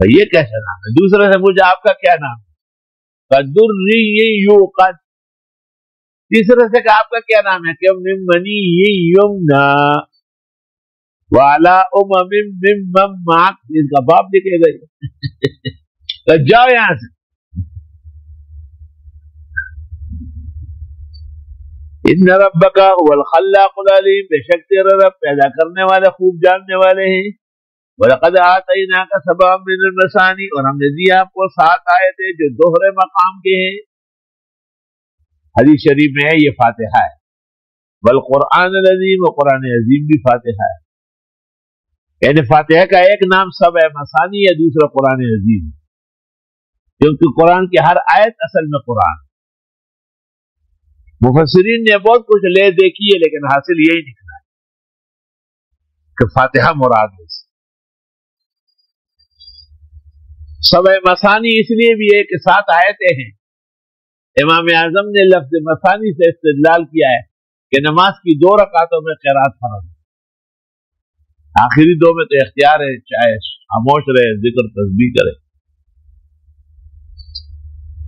تو یہ کیسا نام ہے. دوسرے سے پوچھا آپ کا کیا نام ہے. قدری یوقد. تیسرے سے کہا آپ کا کیا نام ہے کہ منی یمنا. وَعَلَىٰ أُمَمٍ مِّمَّن مَّعَكَ، ان کا باپ لکھے گئے تو جاؤ یہاں سے. ان ربک هو الخلاق العلیم، بے شک تیرا رب پیدا کرنے والے خوب جاننے والے ہیں. وَلَقَدْ آتَيْنَاكَ سَبْعًا مِّنَ الْمَثَانِي، اور ہم نے دیا آپ کو 7 آیتیں جو دوہرے مقام کے ہیں. حدیث شریف میں ہے یہ فاتحہ ہے. والقرآن العظیم، و قرآن عظیم بھی فاتحہ ہے. یعنی فاتحہ کا ایک نام سبع مثانی ہے، دوسرا قرآن عظیم، کیونکہ قرآن کی ہر آیت اصل میں قرآن. مفسرین نے بہت کچھ لے دیکھی ہے لیکن حاصل یہی نکلا کہ فاتحہ مراد ہے. سبع مثانی اس لیے بھی ہے کہ 7 آیتیں ہیں. امام اعظم نے لفظ مثانی سے استدلال کیا ہے کہ نماز کی 2 رکعتوں میں قرات فرض ہے، آخری 2 میں تو اختیار ہے، چاہے خاموش رہے، ذکر تسبیح کرے.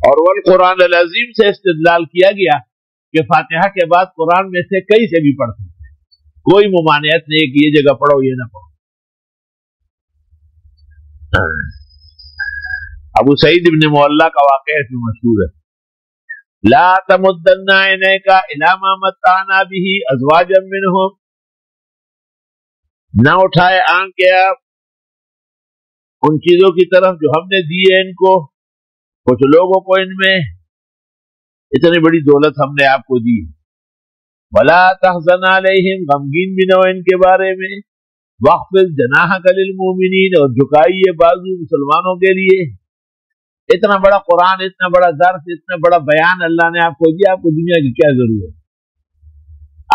اور والقرآن العظیم سے استدلال کیا گیا کہ فاتحہ کے بعد قرآن میں سے کئی سے بھی پڑھ سکتے ہیں، کوئی ممانعت نہیں کہ یہ جگہ پڑھو یہ نہ پڑھو. ابو سعید ابن معلہ کا واقعہ اس میں مشہور ہے. لا تمدن عینیک الی ما متعنا به ازواجا منهم، نہ اٹھائے آنکھ آپ ان چیزوں کی طرف جو ہم نے دی ہے ان کو، کچھ لوگوں کو، ان میں اتنی بڑی دولت ہم نے آپ کو دی. ولا تحزن علیہم، غمگین بھی نہ ہو ان کے بارے میں. واخفض جناحک للمؤمنین، اور جھکائیے بازو مسلمانوں کے لیے. اتنا بڑا قرآن، اتنا بڑا درس، اتنا بڑا بیان اللہ نے آپ کو دیا، آپ کو دنیا کی کیا ضرورت.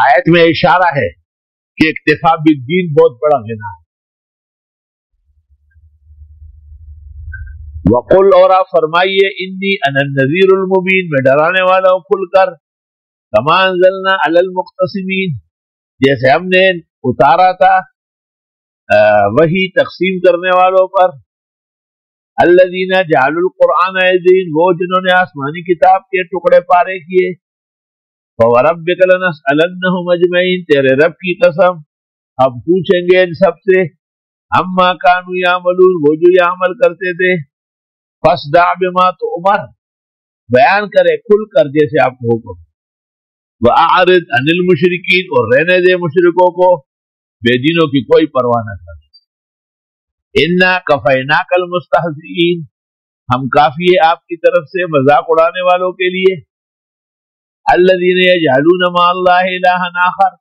آیت میں اشارہ ہے کہ اکتفا بالدین بہت بڑا غنا ہے. وقل، اور آپ فرمائیے، انی انا النذیر المبین، میں ڈرانے والا ہوں کھل کر. کما انزلنا علی المقتسمین، جیسے ہم نے اتارا تھا وہی تقسیم کرنے والوں پر. الذین جعلوا القرآن عضین، وہ جنہوں نے آسمانی کتاب کے ٹکڑے پارے کیے. فوربک لنسألنہم اجمعین، تیرے رب کی قسم ہم پوچھیں گے ان سب سے. عما کانوا یعملون، وہ جو یہ عمل کرتے تھے. فاصدع بما تؤمر، بیان کرے کھل کر جیسے آپ کو حکم. وَأَعْرِضْ عَنِ الْمُشْرِكِينَ، اور رہنے دے مشرکوں کو، بے دینوں کی کوئی پرواہ نہ کر. اِنَّا كَفَيْنَاكَ الْمُسْتَهْزِئِينَ، ہم کافی ہے آپ کی طرف سے مذاق اڑانے والوں کے لیے. الَّذِينَ يَجْعَلُونَ مَعَ اللَّهِ إِلَٰهًا آخَرَ،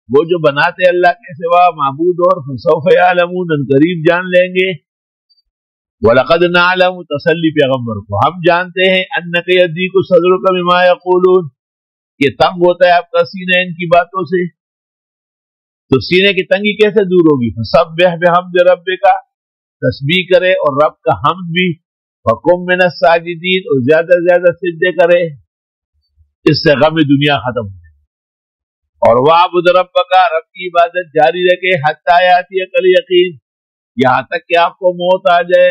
وہ جو بناتے اللہ کے سوا معبود اور. فَسَوْفَ يَعْلَمُونَ، قریب جان لیں گے. وَلَقَدْ نَعْلَمُ، تسلی پیغمبر کو، ہم جانتے ہیں. أَنَّكَ يَضِيقُ صَدْرُكَ بِمَا يَقُولُونَ، کہ تنگ ہوتا ہے آپ کا سینہ ان کی باتوں سے. تو سینے کی تنگی کیسے دور ہوگی؟ فَسَبِّحْ بِحَمْدِ رَبِّكَ، تسبیح کرے اور رب کا حمد بھی. وَقُم مِّنَ السَّاجِدِينَ، اور زیادہ سے زیادہ سجدے کرے، اس سے غم دنیا ختم ہو. اور وَاعْبُدْ رَبَّكَ، رب کی عبادت جاری رکھے. حَتَّىٰ يَأْتِيَكَ الْيَقِينُ، یہاں تک کہ آپ کو موت آ جائے.